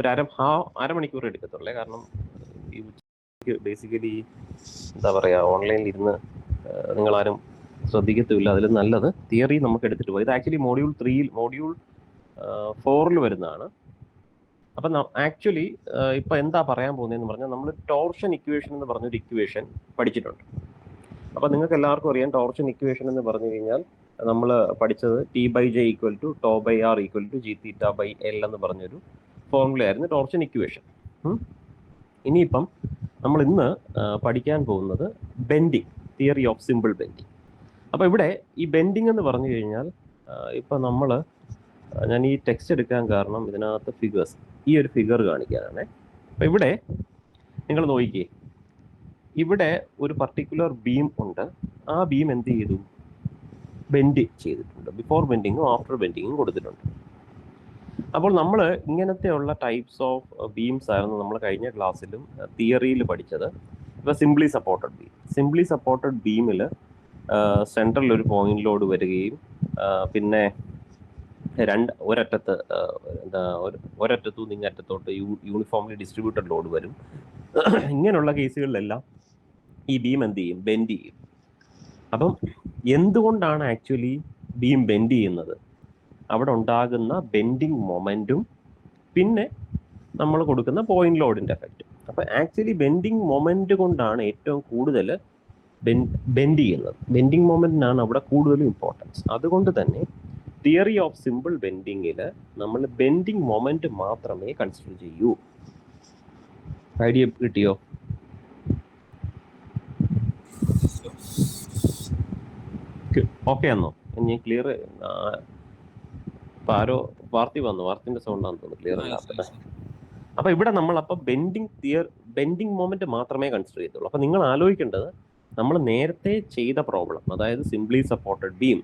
ഒരു അരമണിക്കൂർ എടുക്കത്തുള്ളേ. കാരണം ഈ ഉച്ചയ്ക്ക് ബേസിക്കലി എന്താ പറയുക, ഓൺലൈനിൽ ഇരുന്ന് നിങ്ങളാരും ശ്രദ്ധിക്കത്തുമില്ല. അതിൽ നല്ലത് തിയറി നമുക്ക് എടുത്തിട്ട് പോയി. ഇത് ആക്ച്വലി മോഡ്യൂൾ 4 വരുന്നതാണ്. അപ്പം ആക്ച്വലി ഇപ്പം എന്താ പറയാൻ പോകുന്നതെന്ന് പറഞ്ഞാൽ, നമ്മൾ ടോർഷൻ ഇക്വേഷൻ എന്ന് പറഞ്ഞൊരു ഇക്വേഷൻ പഠിച്ചിട്ടുണ്ട്. അപ്പം നിങ്ങൾക്ക് എല്ലാവർക്കും അറിയാം, ടോർഷൻ ഇക്വേഷൻ എന്ന് പറഞ്ഞു കഴിഞ്ഞാൽ നമ്മൾ പഠിച്ചത് T/J = τ/r = gθ/L എന്ന് പറഞ്ഞൊരു ഫോർമുലയായിരുന്നു ടോർഷൻ ഇക്വേഷൻ. ഇനിയിപ്പം നമ്മൾ ഇന്ന് പഠിക്കാൻ പോകുന്നത് bending, theory of simple bending. അപ്പോൾ ഇവിടെ ഈ ബെൻഡിങ് എന്ന് പറഞ്ഞു കഴിഞ്ഞാൽ, ഇപ്പം ഞാൻ ഈ ടെക്സ്റ്റ് എടുക്കാൻ കാരണം ഇതിനകത്ത് ഫിഗേഴ്സ്, ഈ ഒരു ഫിഗർ കാണിക്കാനാണ്. അപ്പം ഇവിടെ നിങ്ങൾ നോക്കിക്കേ, ഇവിടെ ഒരു പർട്ടിക്കുലർ ബീം ഉണ്ട്. ആ ബീം എന്ത് ചെയ്തു? ബെൻഡ് ചെയ്തിട്ടുണ്ട്. ബിഫോർ ബെൻഡിങ്ങും ആഫ്റ്റർ ബെൻഡിങ്ങും കൊടുത്തിട്ടുണ്ട്. അപ്പോൾ നമ്മൾ ഇങ്ങനത്തെയുള്ള ടൈപ്സ് ഓഫ് ബീംസ് ആയിരുന്നു നമ്മൾ കഴിഞ്ഞ ക്ലാസ്സിലും തിയറിയിൽ പഠിച്ചത്. ഇപ്പോൾ സിംപ്ലി സപ്പോർട്ടഡ് ബീമിൽ സെൻട്രൽ ഒരു പോയിന്റ് ലോഡ് വരികയും പിന്നെ ഒരറ്റത്തു നിന്ന് ഇങ്ങറ്റത്തോട്ട് യൂണിഫോംലി ഡിസ്ട്രിബ്യൂട്ടഡ് ലോഡ് വരും. ഇങ്ങനെയുള്ള കേസുകളിലെല്ലാം ഈ ബീം എന്ത് ചെയ്യും? ബെൻഡ് ചെയ്യും. അപ്പം എന്തുകൊണ്ടാണ് ആക്ച്വലി ബീം ബെൻഡ് ചെയ്യുന്നത്? അവിടെ ഉണ്ടാകുന്ന ബെൻഡിങ് മൊമെന്റും പിന്നെ നമ്മൾ കൊടുക്കുന്ന പോയിന്റ് ലോഡിന്റെ എഫക്റ്റ്. അപ്പം ആക്ച്വലി ബെൻഡിങ് മൊമെന്റ് കൊണ്ടാണ് ഏറ്റവും കൂടുതൽ ബെൻഡ് ചെയ്യുന്നത്. ബെൻഡിങ് മൊമെന്റിനാണ് അവിടെ കൂടുതലും ഇമ്പോർട്ടൻസ്. അതുകൊണ്ട് തന്നെ തിയറി ഓഫ് സിമ്പിൾ ബെൻഡിങ്ങിൽ നമ്മൾ ബെൻഡിങ് മൊമെന്റ് മാത്രമേ കൺസിഡർ ചെയ്യൂ. ഐഡിയ കിട്ടിയോ? ഓക്കെ ആണോ? ഞാൻ ക്ലിയർ. ഇപ്പൊ ആരോ വാർത്തിന്റെ സൗണ്ടാണെന്ന് തോന്നുന്നു, ക്ലിയർ അല്ല. അപ്പൊ ഇവിടെ നമ്മൾ ബെൻഡിങ് മൊമെന്റ് മാത്രമേ കൺസിഡർ ചെയ്തുള്ളൂ. അപ്പൊ നിങ്ങൾ ആലോചിക്കേണ്ടത്, നമ്മൾ നേരത്തെ ചെയ്ത പ്രോബ്ലം, അതായത് സിംപ്ലി സപ്പോർട്ടഡ് ബീം,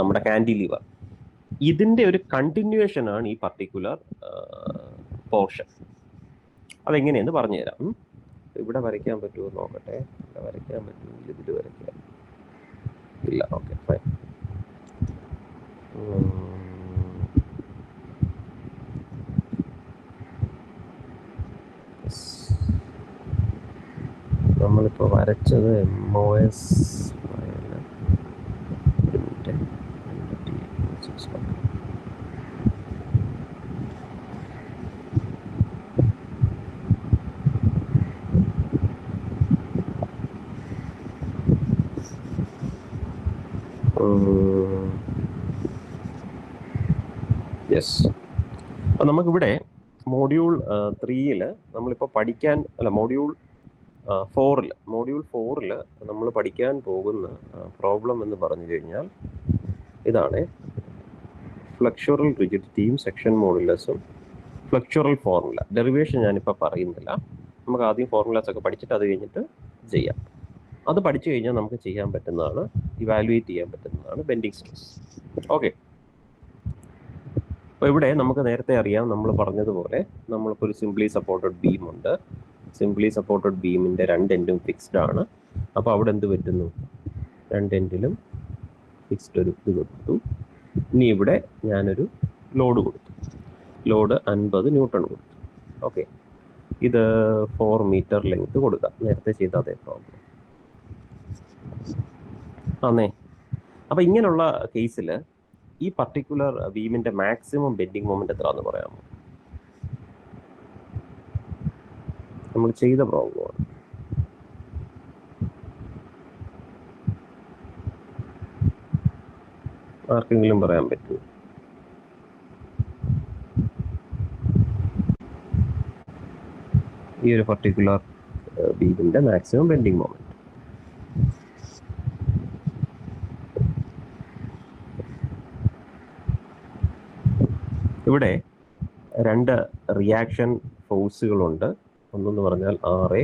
നമ്മുടെ കാൻഡിലിവർ, ഇതിന്റെ ഒരു കണ്ടിന്യൂവേഷൻ ആണ് ഈ പർട്ടിക്കുലർ പോർഷൻ. അതെങ്ങനെയെന്ന് പറഞ്ഞുതരാം. ഇവിടെ വരയ്ക്കാൻ പറ്റുമോ നോക്കട്ടെ. വരയ്ക്കാൻ പറ്റുമെങ്കിൽ ഇതിൽ വരയ്ക്കാം. ഇല്ല, ഓക്കെ ഫൈൻ. നമ്മളിപ്പോൾ വരച്ചത് MOS യെസ്. അപ്പം നമുക്കിവിടെ മോഡ്യൂൾ 3 നമ്മളിപ്പോൾ മോഡ്യൂൾ 4 നമ്മൾ പഠിക്കാൻ പോകുന്ന പ്രോബ്ലം എന്ന് പറഞ്ഞു കഴിഞ്ഞാൽ ഇതാണ്. ഫ്ലക്ചറൽ റിജിഡിറ്റിയും സെക്ഷൻ മോഡുലസും ഫ്ലക്ചറൽ ഫോർമുല. ഡെറിവേഷൻ ഞാനിപ്പോൾ പറയുന്നില്ല. നമുക്ക് ആദ്യം ഫോർമുലാസ് ഒക്കെ പഠിച്ചിട്ട് അത് കഴിഞ്ഞിട്ട് ചെയ്യാം. അത് പഠിച്ചു കഴിഞ്ഞാൽ നമുക്ക് ചെയ്യാൻ പറ്റുന്നതാണ്, ഇവാലുവേറ്റ് ചെയ്യാൻ പറ്റുന്നതാണ് ബെൻഡിങ് സ്ട്രെസ്. ഓക്കെ. അപ്പോൾ ഇവിടെ നമുക്ക് നേരത്തെ അറിയാം, നമ്മൾ പറഞ്ഞതുപോലെ നമ്മളിപ്പോൾ ഒരു സിംപ്ലി സപ്പോർട്ടഡ് ബീം ഉണ്ട്. സിംപ്ലി സപ്പോർട്ടഡ് ബീമിൻ്റെ 2 എൻഡും ഫിക്സ്ഡ് ആണ്. അപ്പോൾ അവിടെ എന്ത് പറ്റുന്നു? 2 എൻഡിലും ഫിക്സ്ഡ് ഒരു ഇത് കൊടുത്തു. ഇനി ഇവിടെ ഞാനൊരു ലോഡ് കൊടുത്തു. ലോഡ് 50 ന്യൂട്ടൺ കൊടുത്തു. ഓക്കെ. ഇത് 4 മീറ്റർ ലെങ്ത് കൊടുക്കാം. നേരത്തെ ചെയ്ത അതേ പ്രോബ്ലം ആന്നേ. അപ്പം ഇങ്ങനെയുള്ള കേസിൽ ഈ പർട്ടിക്കുലർ ബീമിന്റെ മാക്സിമം ബെൻഡിങ് മൊമെന്റ് എത്രയാണെന്ന് പറയാമോ? നമ്മൾ ചെയ്ത പ്രോബ്ലമാണ്. ആർക്കെങ്കിലും പറയാൻ പറ്റുമോ? ഈ ഒരു പർട്ടിക്കുലർ ബീമിന്റെ മാക്സിമം ബെൻഡിങ് മൊമെന്റ്. ഇവിടെ 2 റിയാക്ഷൻ ഫോഴ്സുകളുണ്ട്. ഒന്നെന്ന് പറഞ്ഞാൽ RA,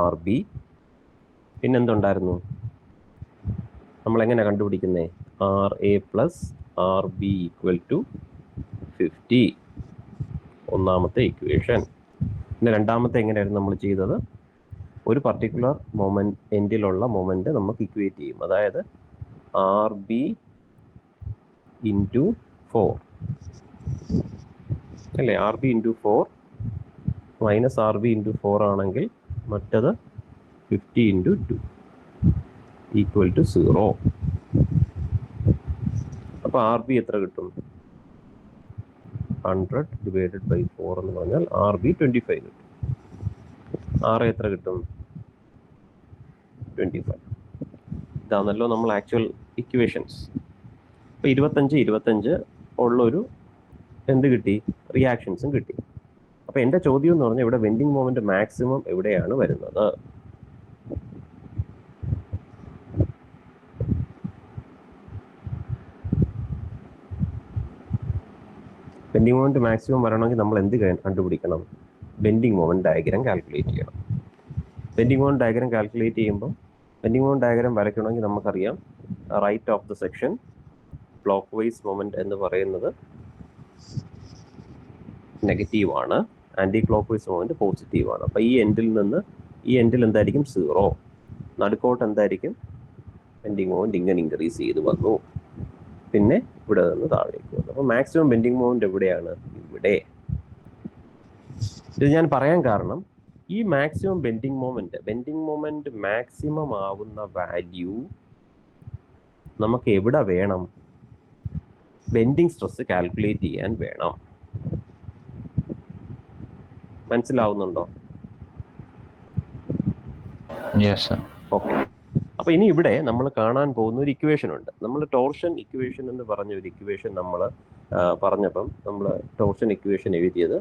RB. പിന്നെന്തുണ്ടായിരുന്നു? നമ്മളെങ്ങനെ കണ്ടുപിടിക്കുന്നേ? RA + RB = 50. ഒന്നാമത്തെ ഇക്വേഷൻ. പിന്നെ രണ്ടാമത്തെ എങ്ങനെയായിരുന്നു നമ്മൾ ചെയ്തത്? ഒരു പർട്ടിക്കുലർ എൻഡിലുള്ള മൊമെന്റ് നമുക്ക് ഇക്വേറ്റ് ചെയ്യും. അതായത് RB × 4 അല്ലേ? RB into 4 minus RB into 4 ആണെങ്കിൽ മറ്റത് 50 ഇൻറ്റു 2 ഈക്വൽ ടു 0. അപ്പോൾ RB എത്ര കിട്ടും? 100 ഡിവൈഡഡ് ബൈ 4 എന്ന് പറഞ്ഞാൽ RB 25 കിട്ടും. RA എത്ര കിട്ടും? 25. ഇതാണല്ലോ നമ്മൾ ആക്ച്വൽ ഇക്വേഷൻസ്. ഇപ്പോൾ 25 ഉള്ളൊരു എന്ത് കിട്ടി? റിയാക്ഷൻസും കിട്ടി. അപ്പോൾ എൻ്റെ ചോദ്യം എന്ന് പറഞ്ഞാൽ ഇവിടെ വെൻഡിങ് മൊമെന്റ് മാക്സിമം എവിടെയാണ് വരുന്നത്? ബെൻഡിങ് മൊമെന്റ് മാക്സിമം വരണമെങ്കിൽ നമ്മൾ എന്ത് കണ്ടുപിടിക്കണം? ബെൻഡിങ് മൊമെന്റ് ഡയഗ്രാം കാൽക്കുലേറ്റ് ചെയ്യണം. ബെൻഡിങ് മൊമെന്റ് ഡയഗ്രാം കാൽക്കുലേറ്റ് ചെയ്യുമ്പോൾ ബെൻഡിങ് മൊമെന്റ് ഡയഗ്രാം വരയ്ക്കണമെങ്കിൽ നമുക്കറിയാം right of the section clock vice moment എന്ന് പറയുന്നത് നെഗറ്റീവ് ആണ്, anti clock vice moment positive ആണ്. അപ്പോൾ ഈ എൻഡിൽ നിന്ന് ഈ എൻഡിൽ എന്തായിരിക്കും? 0. നടുക്കോട്ട് എന്തായിരിക്കും? ബെൻഡിങ് മൊമെന്റ് ഇങ്ങനെ ഇൻക്രീസ് ചെയ്ത് വന്നു, പിന്നെ ഇവിടെ നിന്ന് താഴേക്ക് വന്നു. അപ്പോൾ മാക്സിമം ബെൻഡിങ് മൊമെന്റ് എവിടെയാണ്? ഇവിടെ. ഇത് ഞാൻ പറയാൻ കാരണം ഈ മാക്സിമം ബെൻഡിങ് മൊമെന്റ് മാക്സിമം ആവുന്ന വാല്യൂ നമുക്ക് എവിടെ വേണം? ബെൻഡിങ് സ്ട്രെസ് കാൽക്കുലേറ്റ് ചെയ്യാൻ വേണം. മനസ്സിലാവുന്നുണ്ടോ? ഓക്കെ. അപ്പൊ ഇനി ഇവിടെ നമ്മൾ കാണാൻ പോകുന്ന ഒരു ഇക്വേഷൻ ഉണ്ട്. നമ്മൾ ടോർഷൻ ഇക്വേഷൻ എന്ന് പറഞ്ഞ ഒരു ഇക്വേഷൻ നമ്മൾ പറഞ്ഞപ്പം നമ്മൾ ടോർഷൻ ഇക്വേഷൻ എഴുതിയത്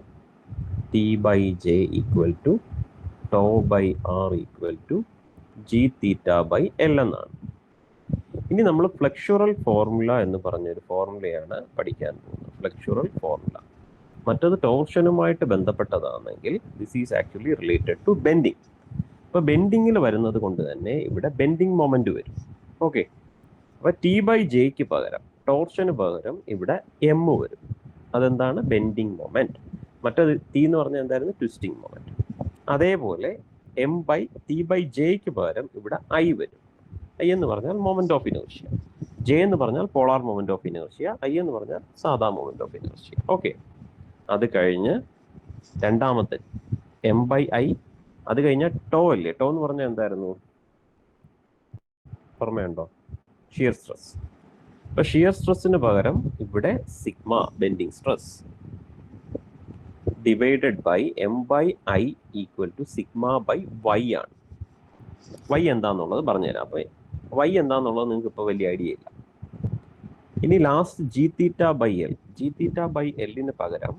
T/J equal to tau by R equal to G⁵L എന്നാണ്. ഇനി നമ്മൾ ഫ്ലെക്സുറൽ ഫോർമുല എന്ന് പറഞ്ഞൊരു ഫോർമുലയാണ് പഠിക്കാൻ പോകുന്നത്. Flexural formula. മറ്റത് ടോർഷനുമായിട്ട് ബന്ധപ്പെട്ടതാണെങ്കിൽ this is actually related to bending. അപ്പോൾ ബെൻഡിങ്ങിൽ വരുന്നത് കൊണ്ട് തന്നെ ഇവിടെ ബെൻഡിങ് മൊമെന്റ് വരും. ഓക്കെ. അപ്പോൾ T/Jക്ക് പകരം, ടോർഷന് പകരം ഇവിടെ M വരും. അതെന്താണ്? Bending moment. മറ്റത് T എന്ന് പറഞ്ഞാൽ എന്തായിരുന്നു? Twisting moment. അതേപോലെ T/Jക്ക് പകരം ഇവിടെ I വരും. I എന്ന് പറഞ്ഞാൽ മൊമെന്റ് ഓഫ് ഇനേർഷ്യ, J എന്ന് പറഞ്ഞാൽ polar moment of inertia, I എന്ന് പറഞ്ഞാൽ സാധാ മൊമെന്റ് ഓഫ് ഇനേർഷ്യ. ഓക്കെ. അത് കഴിഞ്ഞ് രണ്ടാമത്തെ M/I. അത് കഴിഞ്ഞാൽ ടോ അല്ലേ? ടോ എന്ന് പറഞ്ഞാൽ എന്തായിരുന്നു? ഓർമ്മയുണ്ടോ? Shear stress. അപ്പൊ ഷിയർ സ്ട്രെസ്സിന് പകരം ഇവിടെ sigma bending stress divided by M/I equal to sigma by Y ആണ്. Y എന്താന്നുള്ളത് പറഞ്ഞുതരാം. അപ്പൊ Y എന്താന്നുള്ളത് നിങ്ങൾക്ക് ഇപ്പൊ വലിയ ഐഡിയ ഇല്ല. ഇനി ലാസ്റ്റ് G⁵L. G⁵L പകരം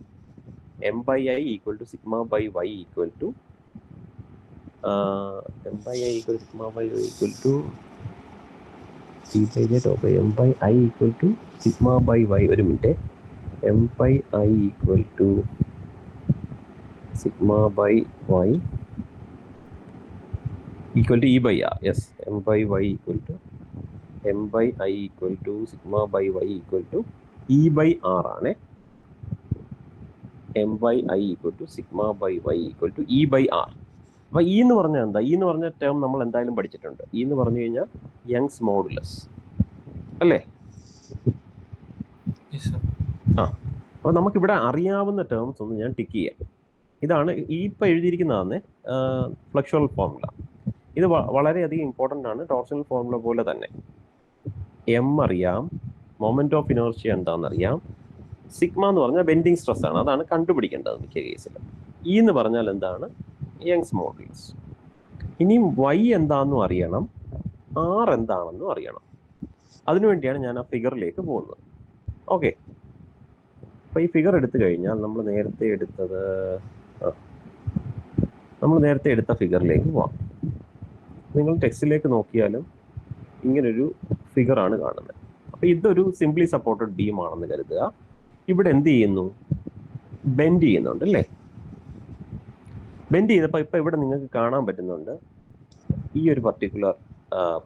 M/I equal to sigma by Y equal to M/I equal sigma by Y equal to M/I equal to sigma by Y. ഒരു minute. M/I equal to sigma by Y equal to E/R. Yes. M/I equal to sigma by Y equal to E/R ആണ്. M/I equal to sigma by Y equal to E/R. അപ്പൊ E എന്ന് പറഞ്ഞാൽ എന്താ? E എന്ന് പറഞ്ഞ term നമ്മൾ എന്തായാലും പഠിച്ചിട്ടുണ്ട്. E എന്ന് പറഞ്ഞു കഴിഞ്ഞാൽ യങ്സ് മോഡുലസ് അല്ലേ? അപ്പൊ നമുക്കിവിടെ അറിയാവുന്ന ടേംസ് ഒന്ന് ഞാൻ ടിക്ക് ചെയ്യാം. ഇതാണ് ഈ ഇപ്പൊ എഴുതിയിരിക്കുന്നതാണ് ഫ്ലെക്സുറൽ ഫോർമുല. ഇത് വളരെയധികം ഇമ്പോർട്ടൻ്റ് ആണ്. ടോർഷണൽ ഫോർമുല പോലെ തന്നെ M അറിയാം, മൊമെന്റ് ഓഫ് ഇനേർഷ്യ എന്താണെന്നറിയാം, സിഗ്മ എന്ന് പറഞ്ഞാൽ ബെൻഡിങ് സ്ട്രെസ് ആണ്, അതാണ് കണ്ടുപിടിക്കേണ്ടത് മിക്ക കേസിൽ. E എന്ന് പറഞ്ഞാൽ എന്താണ്? Young's modulus. ഇനി Y എന്താണെന്നും അറിയണം, R എന്താണെന്നും അറിയണം. അതിനുവേണ്ടിയാണ് ഞാൻ ആ ഫിഗറിലേക്ക് പോകുന്നത്. ഓക്കെ. അപ്പൊ ഈ ഫിഗർ എടുത്തു കഴിഞ്ഞാൽ നമ്മൾ നേരത്തെ എടുത്ത ഫിഗറിലേക്ക് പോവാം. നിങ്ങൾ ടെക്സ്റ്റിലേക്ക് നോക്കിയാലും ഇങ്ങനൊരു ഫിഗറാണ് കാണുന്നത്. അപ്പൊ ഇതൊരു സിംപ്ലി സപ്പോർട്ടഡ് ബീം ആണെന്ന് കരുതുക. ഇവിടെ എന്ത് ചെയ്യുന്നു? ബെൻഡ് ചെയ്യുന്നുണ്ട് അല്ലേ? ബെൻഡ് ചെയ്തപ്പോൾ ഇപ്പൊ ഇവിടെ നിങ്ങൾക്ക് കാണാൻ പറ്റുന്നുണ്ട് ഈ ഒരു പർട്ടിക്കുലർ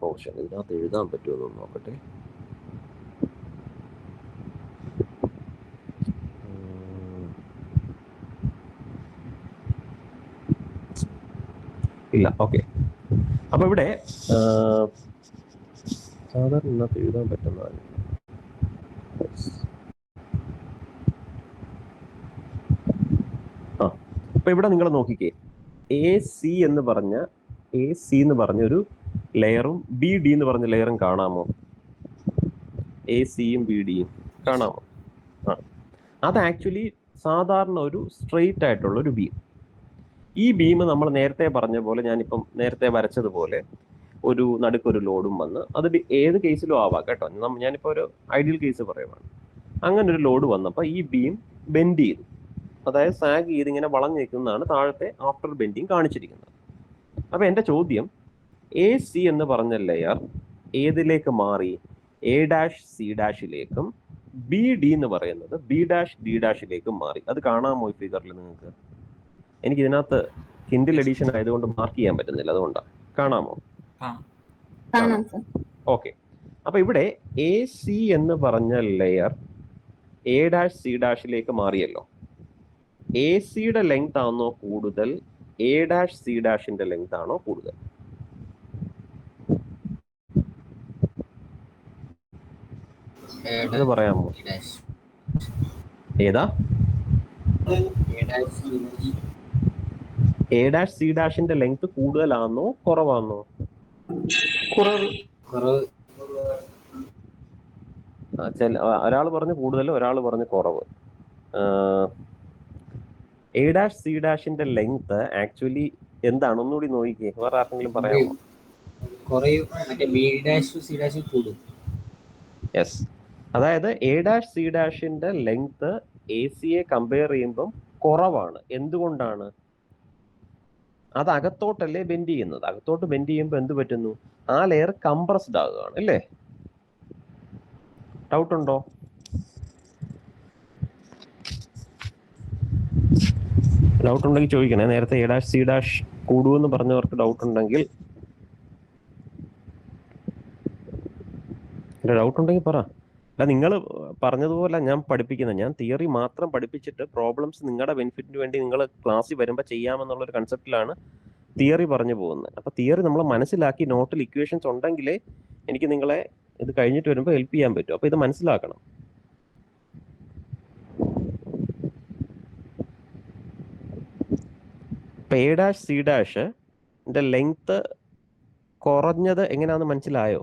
പോർഷൻ. ഇതിനകത്ത് എഴുതാൻ പറ്റുമോ എന്ന് നോക്കട്ടെ. ഇല്ല. ഓക്കെ. അപ്പൊ ഇവിടെ സാധാരണ ഇതിനകത്ത് എഴുതാൻ പറ്റുന്നതാണ്. ഇപ്പൊ ഇവിടെ നിങ്ങൾ നോക്കിക്കേ, എ സി എന്ന് പറഞ്ഞ ഒരു ലെയറും ബി ഡി എന്ന് പറഞ്ഞ ലെയറും കാണാമോ? എ സിയും ബി ഡിയും കാണാമോ? ആ, അത് ആക്ച്വലി സാധാരണ ഒരു സ്ട്രെയിറ്റ് ആയിട്ടുള്ള ഒരു ബീം. ഈ ബീം നമ്മൾ നേരത്തെ പറഞ്ഞ പോലെ, ഞാനിപ്പം നേരത്തെ വരച്ചതുപോലെ ഒരു നടുക്കൊരു ലോഡും വന്ന്, അത് ഏത് കേസിലും ആവാം കേട്ടോ, ഞാനിപ്പോൾ ഒരു ഐഡിയൽ കേസ് പറയുവാണ്. അങ്ങനെ ഒരു ലോഡ് വന്നപ്പോൾ ഈ ബീം ബെൻഡ് ചെയ്തു, അതായത് സാഗ് ചെയ്ത് ഇങ്ങനെ വളഞ്ഞു നിൽക്കുന്നതാണ് താഴത്തെ ആഫ്റ്റർ ബെൻഡിങ് കാണിച്ചിരിക്കുന്നത്. അപ്പൊ എൻ്റെ ചോദ്യം, എ സി എന്ന് പറഞ്ഞ ലെയർ ഏതിലേക്ക് മാറി? എ ഡാഷ് സി ഡാഷിലേക്കും ബി ഡി എന്ന് പറയുന്നത് ബി ഡാഷ് ഡി ഡാഷിലേക്കും മാറി. അത് കാണാമോ ഈ ഫിഗറിൽ നിങ്ങൾക്ക്? എനിക്ക് ഇതിനകത്ത് കിൻഡിൽ എഡിഷൻ ആയതുകൊണ്ട് മാർക്ക് ചെയ്യാൻ പറ്റുന്നില്ല, അതുകൊണ്ടാണ്. കാണാമോ? ഓക്കെ. അപ്പൊ ഇവിടെ എ സി എന്ന് പറഞ്ഞ ലെയർ എ ഡാഷ് സി ഡാഷിലേക്ക് മാറിയല്ലോ. എ സിയുടെ ലെങ്ത് ആണോ കൂടുതൽ, എ ഡാഷ് സി ഡാഷിന്റെ ലെങ്ത് ആണോ കൂടുതൽ? അത് പറയാമോ? ഏതാ? എ ഡാഷ് സി ഡാഷിന്റെ ലെങ്ത് കൂടുതലാണോ കുറവാണോ? ഒരാൾ പറഞ്ഞു കൂടുതൽ, ഒരാൾ പറഞ്ഞു കുറവ്. എ ഡാഷ് സി ഡാഷിന്റെ ലെങ്ത് ആക്ച്വലി എന്താണ്? ഒന്നുകൂടി നോക്കിക്കേ, വേറെ ആർക്കെങ്കിലും പറയാമോ? യെസ്, അതായത് എ ഡാഷ് സി ഡാഷിന്റെ ലെങ്ത് എ സിയെ കമ്പയർ ചെയ്യുമ്പം കുറവാണ്. എന്തുകൊണ്ടാണ്? അത് അകത്തോട്ടല്ലേ ബെൻഡ് ചെയ്യുന്നത്. അകത്തോട്ട് ബെൻഡ് ചെയ്യുമ്പോൾ എന്ത് പറ്റുന്നു? ആ ലെയർ കംപ്രസ്ഡ് ആകുകയാണ് അല്ലേ? ഡൗട്ട് ഉണ്ടോ? ഡൗട്ട് ഉണ്ടെങ്കിൽ ചോദിക്കണേ. നേരത്തെ എ ഡാഷ് സി ഡാഷ് കൂടുമെന്ന് പറഞ്ഞവർക്ക് ഡൗട്ട് ഉണ്ടെങ്കിൽ, ഡൗട്ട് ഉണ്ടെങ്കിൽ പറ. അല്ല, നിങ്ങൾ പറഞ്ഞതുപോലെ ഞാൻ പഠിപ്പിക്കുന്നത്, ഞാൻ തിയറി മാത്രം പഠിപ്പിച്ചിട്ട് പ്രോബ്ലംസ് നിങ്ങളുടെ ബെനിഫിറ്റിന് വേണ്ടി നിങ്ങൾ ക്ലാസ്സിൽ വരുമ്പോൾ ചെയ്യാമെന്നുള്ളൊരു കൺസെപ്റ്റിലാണ് തിയറി പറഞ്ഞു പോകുന്നത്. അപ്പൊ തിയറി നമ്മൾ മനസ്സിലാക്കി നോട്ടിൽ ഇക്വേഷൻസ് ഉണ്ടെങ്കിലേ എനിക്ക് നിങ്ങളെ ഇത് കഴിഞ്ഞിട്ട് വരുമ്പോൾ ഹെൽപ്പ് ചെയ്യാൻ പറ്റും. അപ്പൊ ഇത് മനസ്സിലാക്കണം. ഇപ്പൊ A dash C dash length കുറഞ്ഞത് എങ്ങനെയാണെന്ന് മനസ്സിലായോ?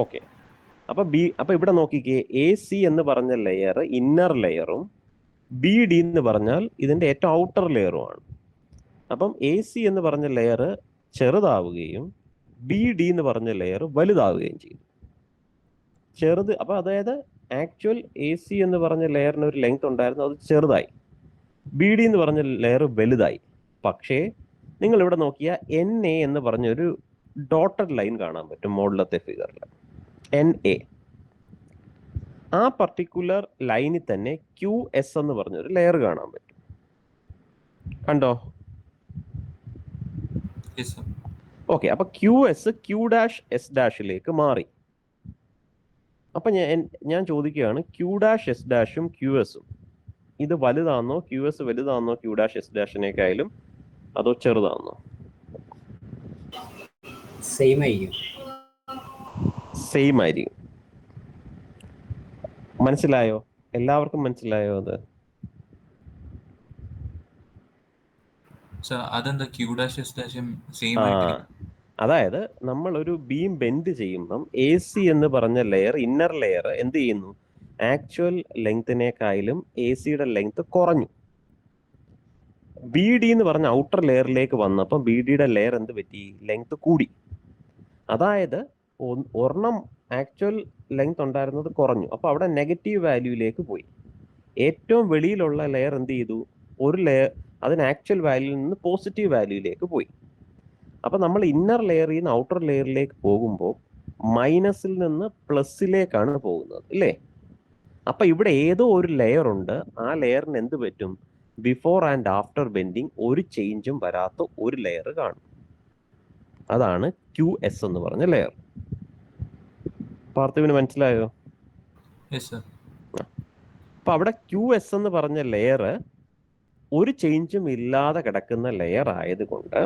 ഓക്കെ. അപ്പൊ ഇവിടെ നോക്കിക്കേ, എ സി എന്ന് പറഞ്ഞ ലെയർ ഇന്നർ ലെയറും ബി ഡി എന്ന് പറഞ്ഞാൽ ഇതിന്റെ ഏറ്റവും ഔട്ടർ ലെയറുമാണ്. അപ്പം എ സി എന്ന് പറഞ്ഞ ലെയർ ചെറുതാവുകയും ബി ഡി എന്ന് പറഞ്ഞ ലെയർ വലുതാവുകയും ചെയ്തു. അപ്പൊ അതായത് ആക്ച്വൽ എ സി എന്ന് പറഞ്ഞ ലെയറിന് ഒരു ലെങ്ത് ഉണ്ടായിരുന്നു, അത് ചെറുതായി. ബി ഡി എന്ന് പറഞ്ഞ ലെയർ വലുതായി. പക്ഷേ നിങ്ങൾ ഇവിടെ നോക്കിയാൽ എൻ എ എന്ന് പറഞ്ഞ ഒരു ഡോട്ടഡ് ലൈൻ കാണാൻ പറ്റും മുകളിലത്തെ ഫിഗറിൽ. എൻ എ, ആ പർട്ടിക്കുലർ ലൈനിൽ തന്നെ ക്യു എസ് എന്ന് പറഞ്ഞൊരു ലെയർ കാണാൻ പറ്റും. കണ്ടോ? ഓക്കെ. അപ്പൊ Q S Q dash S ഡാഷിലേക്ക് മാറി. അപ്പൊ ഞാൻ ചോദിക്കുകയാണ്, ക്യു ഡാഷ് എസ് ഡാഷും ക്യു എസും ഇത് വലുതാണോ? ക്യു എസ് വലുതാണോ ക്യു ഡാഷ് എസ് ഡാഷിനേക്കായാലും, അതോ ചെറുതാണോ? സെയിം ആയിരിക്കും. മനസ്സിലായോ? എല്ലാവർക്കും മനസ്സിലായോ അത്? അതായത് നമ്മൾ ഒരു ബീം ബെൻഡ് ചെയ്യുമ്പം എ സി എന്ന് പറഞ്ഞ ലെയർ, ഇന്നർ ലെയർ എന്ത് ചെയ്യുന്നു? ആക്ച്വൽ ലെങ്തിനേക്കാളും എ സിയുടെ ലെങ്ത് കുറഞ്ഞു. ബി ഡി എന്ന് പറഞ്ഞ ഔട്ടർ ലെയറിലേക്ക് വന്നപ്പോൾ ബി ഡിയുടെ ലെയർ എന്ത് പറ്റി? ലെങ്ത് കൂടി. അതായത് ഒരെണ്ണം ആക്ച്വൽ ലെങ്ത് ഉണ്ടായിരുന്നത് കുറഞ്ഞു, അപ്പൊ അവിടെ നെഗറ്റീവ് വാല്യൂയിലേക്ക് പോയി. ഏറ്റവും വെളിയിലുള്ള ലെയർ എന്ത് ചെയ്തു? ഒരു ലെയർ അതിന് ആക്ച്വൽ വാല്യൂയിൽ നിന്ന് പോസിറ്റീവ് വാല്യൂയിലേക്ക് പോയി. അപ്പൊ നമ്മൾ ഇന്നർ ലെയറിൽ നിന്ന് ഔട്ടർ ലെയറിലേക്ക് പോകുമ്പോൾ മൈനസിൽ നിന്ന് പ്ലസിലേക്കാണ് പോകുന്നത് അല്ലേ? അപ്പൊ ഇവിടെ ഏതോ ഒരു ലെയർ ഉണ്ട്, ആ ലെയറിന് എന്ത് പറ്റും? ബിഫോർ ആൻഡ് ആഫ്റ്റർ ബെൻഡിങ് ഒരു ചേഞ്ചും വരാത്ത ഒരു ലെയർ കാണും. അതാണ് ക്യു എസ് എന്ന് പറഞ്ഞ ലെയർ. പാർത്ഥിവിന് മനസ്സിലായോ? അപ്പൊ അവിടെ ക്യു എസ് എന്ന് പറഞ്ഞ ലെയർ ഒരു ചേഞ്ചും ഇല്ലാതെ കിടക്കുന്ന ലെയർ ആയതുകൊണ്ട്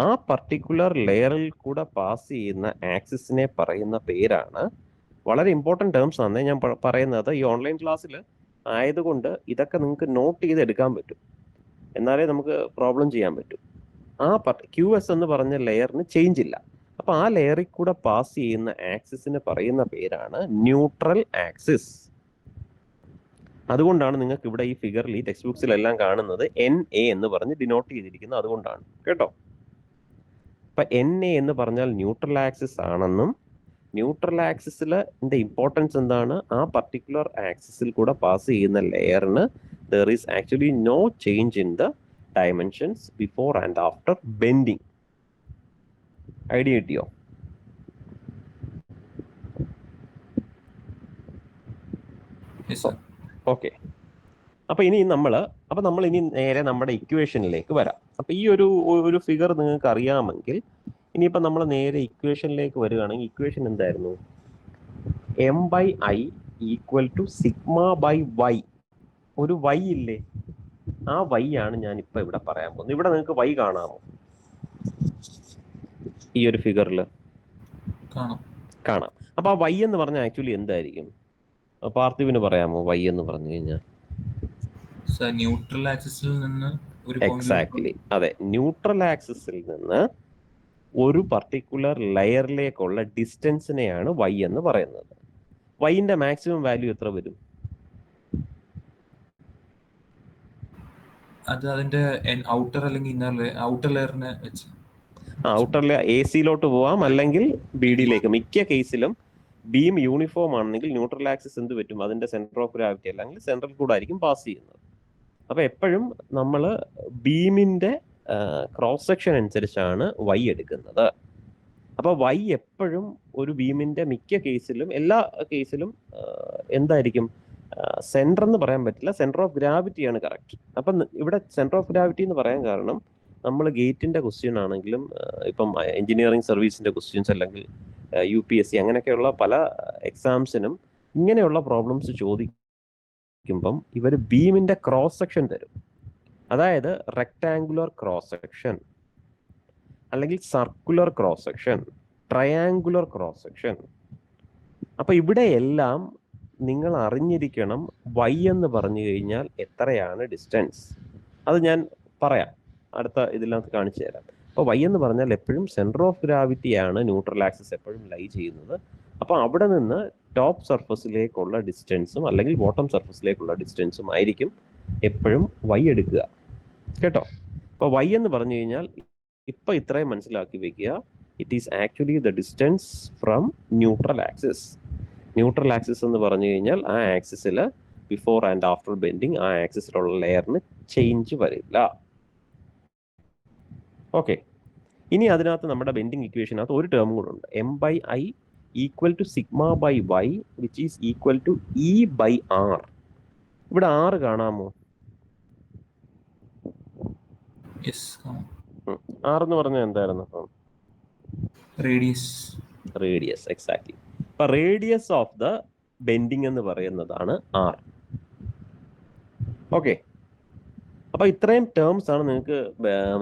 ആ പർട്ടിക്കുലർ ലെയറിൽ കൂടെ പാസ് ചെയ്യുന്ന ആക്സിസിനെ പറയുന്ന പേരാണ്, വളരെ ഇമ്പോർട്ടൻറ്റ് ടേംസ് ആണ് ഞാൻ പറയുന്നത്. ഈ ഓൺലൈൻ ക്ലാസ്സിൽ ആയതുകൊണ്ട് ഇതൊക്കെ നിങ്ങൾക്ക് നോട്ട് ചെയ്ത് എടുക്കാൻ പറ്റും, എന്നാലേ നമുക്ക് പ്രോബ്ലം ചെയ്യാൻ പറ്റും. ആ QS എന്ന് പറഞ്ഞ ലെയറിന് ചേഞ്ച് ഇല്ല. അപ്പൊ ആ ലെയറിൽ കൂടെ പാസ് ചെയ്യുന്ന ആക്സിസിന് പറയുന്ന പേരാണ് ന്യൂട്രൽ ആക്സിസ്. അതുകൊണ്ടാണ് നിങ്ങൾക്ക് ഇവിടെ ഈ ഫിഗറിൽ ഈ ടെക്സ്റ്റ് ബുക്സിലെല്ലാം കാണുന്നത് NA എന്ന് പറഞ്ഞ് ഡിനോട്ട് ചെയ്തിരിക്കുന്നത്. അതുകൊണ്ടാണ് കേട്ടോ. അപ്പൊ NA എന്ന് പറഞ്ഞാൽ ന്യൂട്രൽ ആക്സിസ് ആണെന്നും, ന്യൂട്രൽ ആക്സിസിന്റെ ഇമ്പോർട്ടൻസ് എന്താണ്, ആ പർട്ടിക്കുലർ ആക്സിസിൽ കൂടെ പാസ് ചെയ്യുന്ന ലെയറിന് there is actually no change in the dimensions before and after bending. Idea കിട്ടിയോ? ഓക്കെ. അപ്പൊ നമ്മൾ ഇനി നേരെ നമ്മുടെ ഇക്വേഷനിലേക്ക് വരാം. അപ്പൊ ഈ ഒരു ഫിഗർ നിങ്ങൾക്ക് അറിയാമെങ്കിൽ ഇനിയിപ്പോ നമ്മൾ നേരെ ഇക്വേഷനിലേക്ക് വരികയാണെങ്കിൽ ഇക്വേഷൻ എന്തായിരുന്നു? M/I = σ/y. ഒരു y ഇല്ലേ, ആ y ആണ് ഞാൻ ഇപ്പൊ ഇവിടെ പറയാൻ പോകുന്നത്. ഇവിടെ നിങ്ങൾക്ക് y കാണാമോ? ഈ ഒരു ഫിഗറിൽ കാണാം. അപ്പൊ ആ y എന്ന് പറഞ്ഞാൽ ആക്ച്വലി എന്തായിരിക്കും? പാർത്ഥിവിന് പറയാമോ y എന്ന് പറഞ്ഞു കഴിഞ്ഞാൽ? ന്യൂട്രൽ ആക്സിസിൽ നിന്ന് എക്സാക്ട്ലി, അതെ, ന്യൂട്രൽ ആക്സിസിൽ നിന്ന് ഒരു പർട്ടിക്കുലർ ലെയറിലേക്കുള്ള ഡിസ്റ്റൻസിനെയാണ് y എന്ന് പറയുന്നത്. yന്റെ മാക്സിമം വാല്യൂ എത്ര വരും? അത് അതിന്റെ ഔട്ടർ അല്ലെങ്കിൽ ഇന്നർ ഔട്ടർ ലെയറിനെ വെച്ച് ഔട്ടർ ലെയർ AC-ലോട്ട് പോവാം, അല്ലെങ്കിൽ BD-ലേക്ക്. മിക്ക കേസിലും ബീം യൂണിഫോം ആണെങ്കിൽ ന്യൂട്രൽ ആക്സിസ് എന്ത് പറ്റും? അതിന്റെ സെന്റർ ഓഫ് ഗ്രാവിറ്റി അല്ലെങ്കിൽ സെൻട്രൽ കൂടെ ആയിരിക്കും പാസ് ചെയ്യുന്നത്. അപ്പൊ എപ്പോഴും നമ്മൾ ബീമിന്റെ ക്രോസ് സെക്ഷൻ അനുസരിച്ചാണ് y എടുക്കുന്നത്. അപ്പൊ y എപ്പോഴും ഒരു ബീമിന്റെ മിക്ക കേസിലും, എല്ലാ കേസിലും എന്തായിരിക്കും? സെന്റർ എന്ന് പറയാൻ പറ്റില്ല, സെന്റർ ഓഫ് ഗ്രാവിറ്റി ആണ് കറക്റ്റ്. അപ്പം ഇവിടെ സെന്റർ ഓഫ് ഗ്രാവിറ്റി എന്ന് പറയാൻ കാരണം നമ്മൾ ഗേറ്റിന്റെ ക്വസ്റ്റ്യൻ ആണെങ്കിലും ഇപ്പം എഞ്ചിനീയറിംഗ് സർവീസിന്റെ ക്വസ്റ്റ്യൻസ് അല്ലെങ്കിൽ UPSC അങ്ങനെയൊക്കെയുള്ള പല എക്സാംസിനും ഇങ്ങനെയുള്ള പ്രോബ്ലംസ് ചോദിക്കുമ്പം ഇവർ ബീമിന്റെ ക്രോസ് സെക്ഷൻ തരും. അതായത് റെക്ടാങ്കുലർ ക്രോസ് സെക്ഷൻ, അല്ലെങ്കിൽ circular cross section, triangular cross section. അപ്പൊ ഇവിടെ എല്ലാം നിങ്ങൾ അറിഞ്ഞിരിക്കണം y എന്ന് പറഞ്ഞു കഴിഞ്ഞാൽ എത്രയാണ് ഡിസ്റ്റൻസ്. അത് ഞാൻ പറയാം, അടുത്ത ഇതിനകത്ത് കാണിച്ചു തരാം. അപ്പൊ y എന്ന് പറഞ്ഞാൽ എപ്പോഴും സെന്റർ ഓഫ് ഗ്രാവിറ്റി ആണ് ന്യൂട്രൽ ആക്സിസ് എപ്പോഴും ലൈ ചെയ്യുന്നത്. അപ്പൊ അവിടെ നിന്ന് ടോപ്പ് സർഫസിലേക്കുള്ള ഡിസ്റ്റൻസും അല്ലെങ്കിൽ ബോട്ടം സർഫസിലേക്കുള്ള ഡിസ്റ്റൻസും ആയിരിക്കും എപ്പോഴും y എടുക്കുക കേട്ടോ. അപ്പൊ y എന്ന് പറഞ്ഞു കഴിഞ്ഞാൽ ഇപ്പൊ ഇത്രയും മനസ്സിലാക്കി വെക്കുക, it is actually the distance from neutral axis. Neutral axis എന്ന് പറഞ്ഞു കഴിഞ്ഞാൽ ആ ആക്സിസിൽ ബിഫോർ ആൻഡ് ആഫ്റ്റർ ബെൻഡിങ് ആ ആക്സിസിലുള്ള ലെയറിന് ചേഞ്ച് വരില്ല. ഓക്കെ. ഇനി അതിനകത്ത് നമ്മുടെ ബെൻഡിങ് ഇക്വേഷനകത്ത് ഒരു ടേം കൂടെ ഉണ്ട്, M/I = σ/y which is equal to E/R. ഇവിടെ R കാണാമോ? R എന്ന് പറഞ്ഞാൽ എന്തായിരുന്നു? റേഡിയസ്. എക്സാക്ട്ലി. അപ്പൊ റേഡിയസ് ഓഫ് ദ ബെൻഡിങ് എന്ന് പറയുന്നതാണ് R. ഓക്കെ. അപ്പൊ ഇത്രയും ടേംസ് ആണ് നിങ്ങൾക്ക്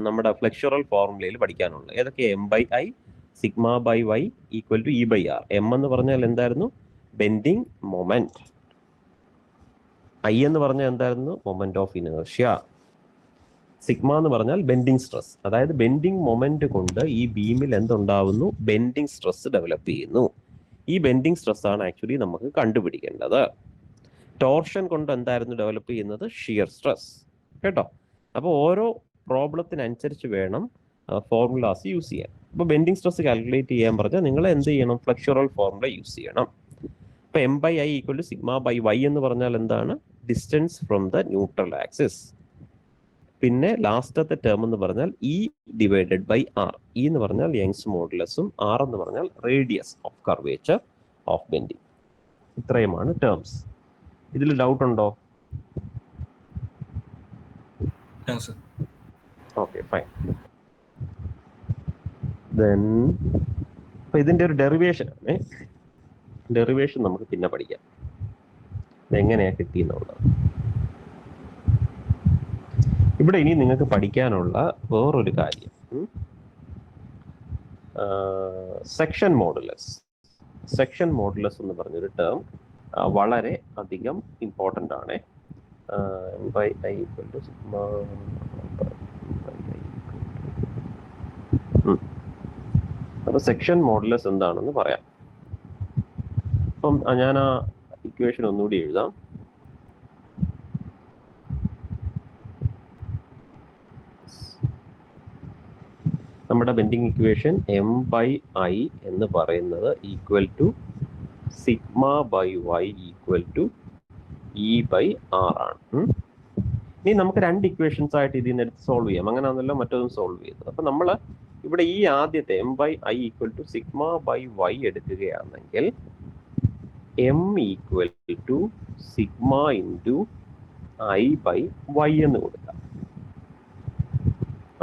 നമ്മുടെ ഫ്ലെക്ചറൽ ഫോർമുലയിൽ പഠിക്കാനുള്ളത്. ഏതൊക്കെ? M/I σ/y = E/R. M എന്ന് പറഞ്ഞാൽ എന്തായിരുന്നു? Bending moment. I എന്ന് പറഞ്ഞാൽ എന്തായിരുന്നു? Moment of inertia. സിഗ്മ എന്ന് പറഞ്ഞാൽ ബെൻഡിങ് സ്ട്രെസ്. അതായത് ബെൻഡിങ് മൊമെന്റ് കൊണ്ട് ഈ ബീമിൽ എന്തുണ്ടാവുന്നു? ബെൻഡിങ് സ്ട്രെസ് ഡെവലപ്പ് ചെയ്യുന്നു. ഈ ബെൻഡിങ് സ്ട്രെസ് ആണ് ആക്ച്വലി നമുക്ക് കണ്ടുപിടിക്കേണ്ടത്. ടോർഷൻ കൊണ്ട് എന്തായിരുന്നു ഡെവലപ്പ് ചെയ്യുന്നത്? ഷിയർ സ്ട്രെസ് കേട്ടോ. അപ്പോൾ ഓരോ പ്രോബ്ലത്തിനനുസരിച്ച് വേണം ഫോർമുലാസ് യൂസ് ചെയ്യാൻ. അപ്പോൾ ബെൻഡിങ് സ്ട്രെസ് കാൽക്കുലേറ്റ് ചെയ്യാൻ പറഞ്ഞാൽ നിങ്ങൾ എന്ത് ചെയ്യണം? ഫ്ലെക്ചറൽ ഫോർമുല യൂസ് ചെയ്യണം. അപ്പോൾ M/I = σ/y എന്ന് പറഞ്ഞാൽ എന്താണ്? Distance from the neutral axis. പിന്നെ ലാസ്റ്റത്തെ ടേം എന്ന് പറഞ്ഞാൽ E/R. E എന്ന് പറഞ്ഞാൽ യങ്സ് മോഡുലസും R എന്ന് പറഞ്ഞാൽ radius of curvature of bending. ഇത്രയുമാണ് ടേംസ്. ഇതിൽ ഡൗട്ട് ഉണ്ടോ? Okay, fine. ദെൻ അപ്പൊ ഇതിന്റെ ഒരു ഡെറിവേഷൻ ആണ്. ഡെറിവേഷൻ നമുക്ക് പിന്നെ പഠിക്കാം, എങ്ങനെയാ കിട്ടിയെന്നുള്ളത്. ഇവിടെ ഇനി നിങ്ങൾക്ക് പഠിക്കാനുള്ള വേറൊരു കാര്യം, സെക്ഷൻ മോഡുലസ്. സെക്ഷൻ മോഡുലസ് എന്ന് പറഞ്ഞൊരു ടേം വളരെ അധികം ഇമ്പോർട്ടൻ്റ് ആണ്. m by I equal to sigma അപ്പോൾ സെക്ഷൻ മോഡുലസ് എന്താണെന്ന് പറയാം. അപ്പം ഞാൻ ആ ഇക്വേഷൻ ഒന്നുകൂടി എഴുതാം. നമ്മുടെ bending equation m by I എന്ന് പറയുന്നത് equal to sigma by y equal to E by R ആണ്. ഇനി നമുക്ക് രണ്ട് ഇക്വേഷൻസ് ആയിട്ട് ഇതിൽ നിന്ന് എടുത്ത് സോൾവ് ചെയ്യാം. അങ്ങനെയാണല്ലോ മറ്റൊന്നും സോൾവ് ചെയ്തത്. അപ്പൊ നമ്മൾ ഇവിടെ ഈ ആദ്യത്തെ m by I equal to sigma by y എടുക്കുകയാണെങ്കിൽ m equal to sigma into I by y എന്ന് കൊടുക്കാം.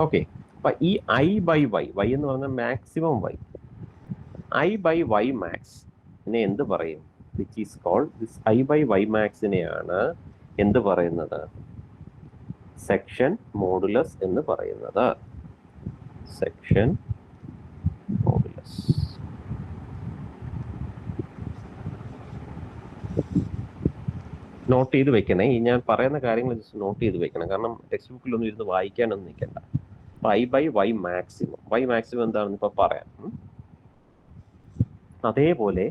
ഓക്കെ, അപ്പൊ ഈ I by y, y എന്ന് പറഞ്ഞാൽ maximum y, I by y max ഇതിനെ എന്ത് പറയും? Which is called this I by y മാക്സിനെയാണ് എന്ത് പറയുന്നത്? സെക്ഷൻ മോഡുലസ് എന്ന് പറയുന്നത്. Section modulus. നോട്ട് ചെയ്ത് വെക്കണേ, ഈ ഞാൻ പറയുന്ന കാര്യങ്ങൾ ജസ്റ്റ് നോട്ട് ചെയ്ത് വെക്കണം. കാരണം ടെക്സ്റ്റ് ബുക്കിലൊന്നും ഇരുന്ന് വായിക്കാനൊന്നും നിൽക്കണ്ട. I by y maximum, y maximum എന്താണെന്ന് ഇപ്പൊ പറയാം. അതേപോലെ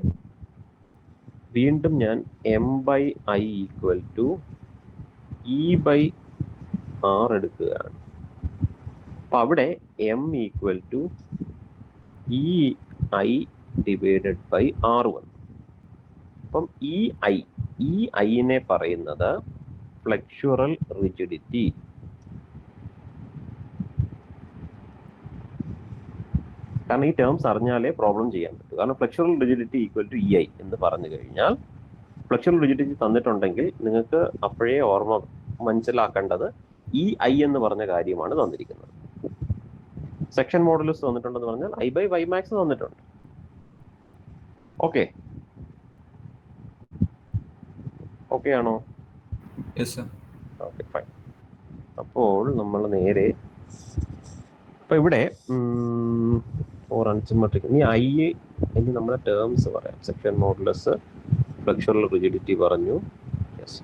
വീണ്ടും ഞാൻ m by I equal to E by R എടുക്കുകയാണ്. അപ്പൊ അവിടെ m equal to E I divided by R വന്നു. അപ്പം ഈ ഐനെ പറയുന്നത് ഫ്ലെക്സുറൽ റിജിഡിറ്റി. കാരണം ഈ ടേംസ് അറിഞ്ഞാലേ പ്രോബ്ലം ചെയ്യാൻ പറ്റൂ. കാരണം ഫ്ലെക്സുറൽ റിജിഡിറ്റി ഈക്വൽ ടു EI എന്ന് പറഞ്ഞു കഴിഞ്ഞാൽ, ഫ്ലെക്സുറൽ റിജിഡിറ്റി തന്നിട്ടുണ്ടെങ്കിൽ നിങ്ങൾക്ക് അപ്പോഴേ ഓർമ്മ മനസ്സിലാക്കേണ്ടത് EI എന്ന് പറഞ്ഞ കാര്യമാണ് തന്നിരിക്കുന്നത്. സെക്ഷൻ മോഡുലസ് തന്നിട്ടുണ്ടെന്ന് പറഞ്ഞാൽ I by y മാക്സ് തന്നിട്ടുണ്ട്. ഓക്കെ, ഓക്കെ ആണോ? Okay, fine. അപ്പോൾ നമ്മൾ നേരെ ഇപ്പൊ ഇവിടെ ഫോർ അൺസിമെട്രിക്, ഇനി ഇനി നമ്മുടെ ടേംസ് പറയാം. സെക്ഷൻ മോഡുലസ്, ഫ്ലെക്സുറൽ റിജിഡിറ്റി പറഞ്ഞു. യെസ്,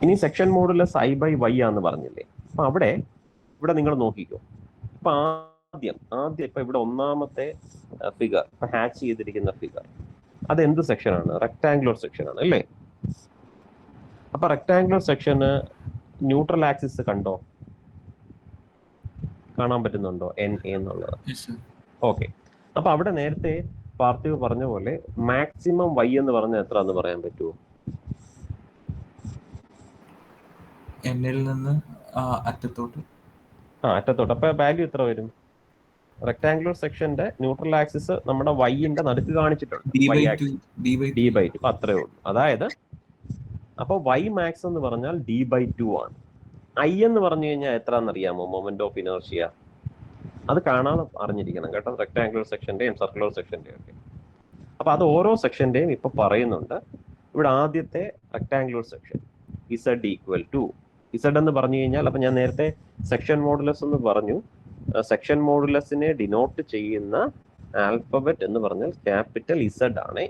ഇനി section modulus I by y ആന്ന് പറഞ്ഞില്ലേ? അപ്പൊ ഇവിടെ നിങ്ങൾ നോക്കിക്കോ. ഇപ്പൊ ആദ്യം ഇപ്പൊ ഇവിടെ ഒന്നാമത്തെ ഫിഗർ, ഇപ്പൊ ഹാച്ച് ചെയ്തിരിക്കുന്ന ഫിഗർ, അത് എന്ത് സെക്ഷനാണ്? റെക്ടാങ്കുലർ സെക്ഷൻ ആണ് അല്ലേ? അപ്പൊ റെക്ടാങ്കുലർ സെക്ഷന് ന്യൂട്രൽ ആക്സിസ് കണ്ടോ? കാണാൻ പറ്റുന്നുണ്ടോ? NA എന്നുള്ളത്. ഓക്കെ, അപ്പൊ അവിടെ നേരത്തെ പാർത്ഥിവ് പറഞ്ഞ പോലെ മാക്സിമം y എന്ന് പറഞ്ഞാൽ എത്ര എന്ന് പറയാൻ പറ്റുമോ? എന്നിൽ നിന്ന് അറ്റത്തോട്ട്. അറ്റത്തോട്ട്. അപ്പൊ വാല്യൂ എത്ര വരും? റെക്ടാങ്കുലർ സെക്ഷന്റെ ന്യൂട്രൽ ആക്സിസ് നമ്മുടെ y-ന്റെ നടുക്ക് കാണിച്ചിട്ടുണ്ട്, D/2. അത്രേ ഉള്ളൂ. അതായത് അപ്പൊ y മാക്സ് എന്ന് പറഞ്ഞാൽ D/2 ആണ്. I എന്ന് പറഞ്ഞു കഴിഞ്ഞാൽ എത്രയെന്നറിയാമോ? Moment of inertia. അത് കാണാതെ അറിഞ്ഞിരിക്കണം കേട്ടോ, റെക്ടാങ്കുലർ സെക്ഷന്റെയും സർക്കുലർ സെക്ഷന്റെയും ഒക്കെ. അപ്പൊ അത് ഓരോ സെക്ഷന്റെയും ഇപ്പൊ പറയുന്നുണ്ട്. ഇവിടെ ആദ്യത്തെ rectangular section Z equal to, Z എന്ന് പറഞ്ഞു കഴിഞ്ഞാൽ, അപ്പൊ ഞാൻ നേരത്തെ സെക്ഷൻ മോഡുലസ് എന്ന് പറഞ്ഞു. സെക്ഷൻ മോഡുലസിനെ ഡിനോട്ട് ചെയ്യുന്ന ആൽഫബറ്റ് എന്ന് പറഞ്ഞാൽ ക്യാപിറ്റൽ Z ആണ്.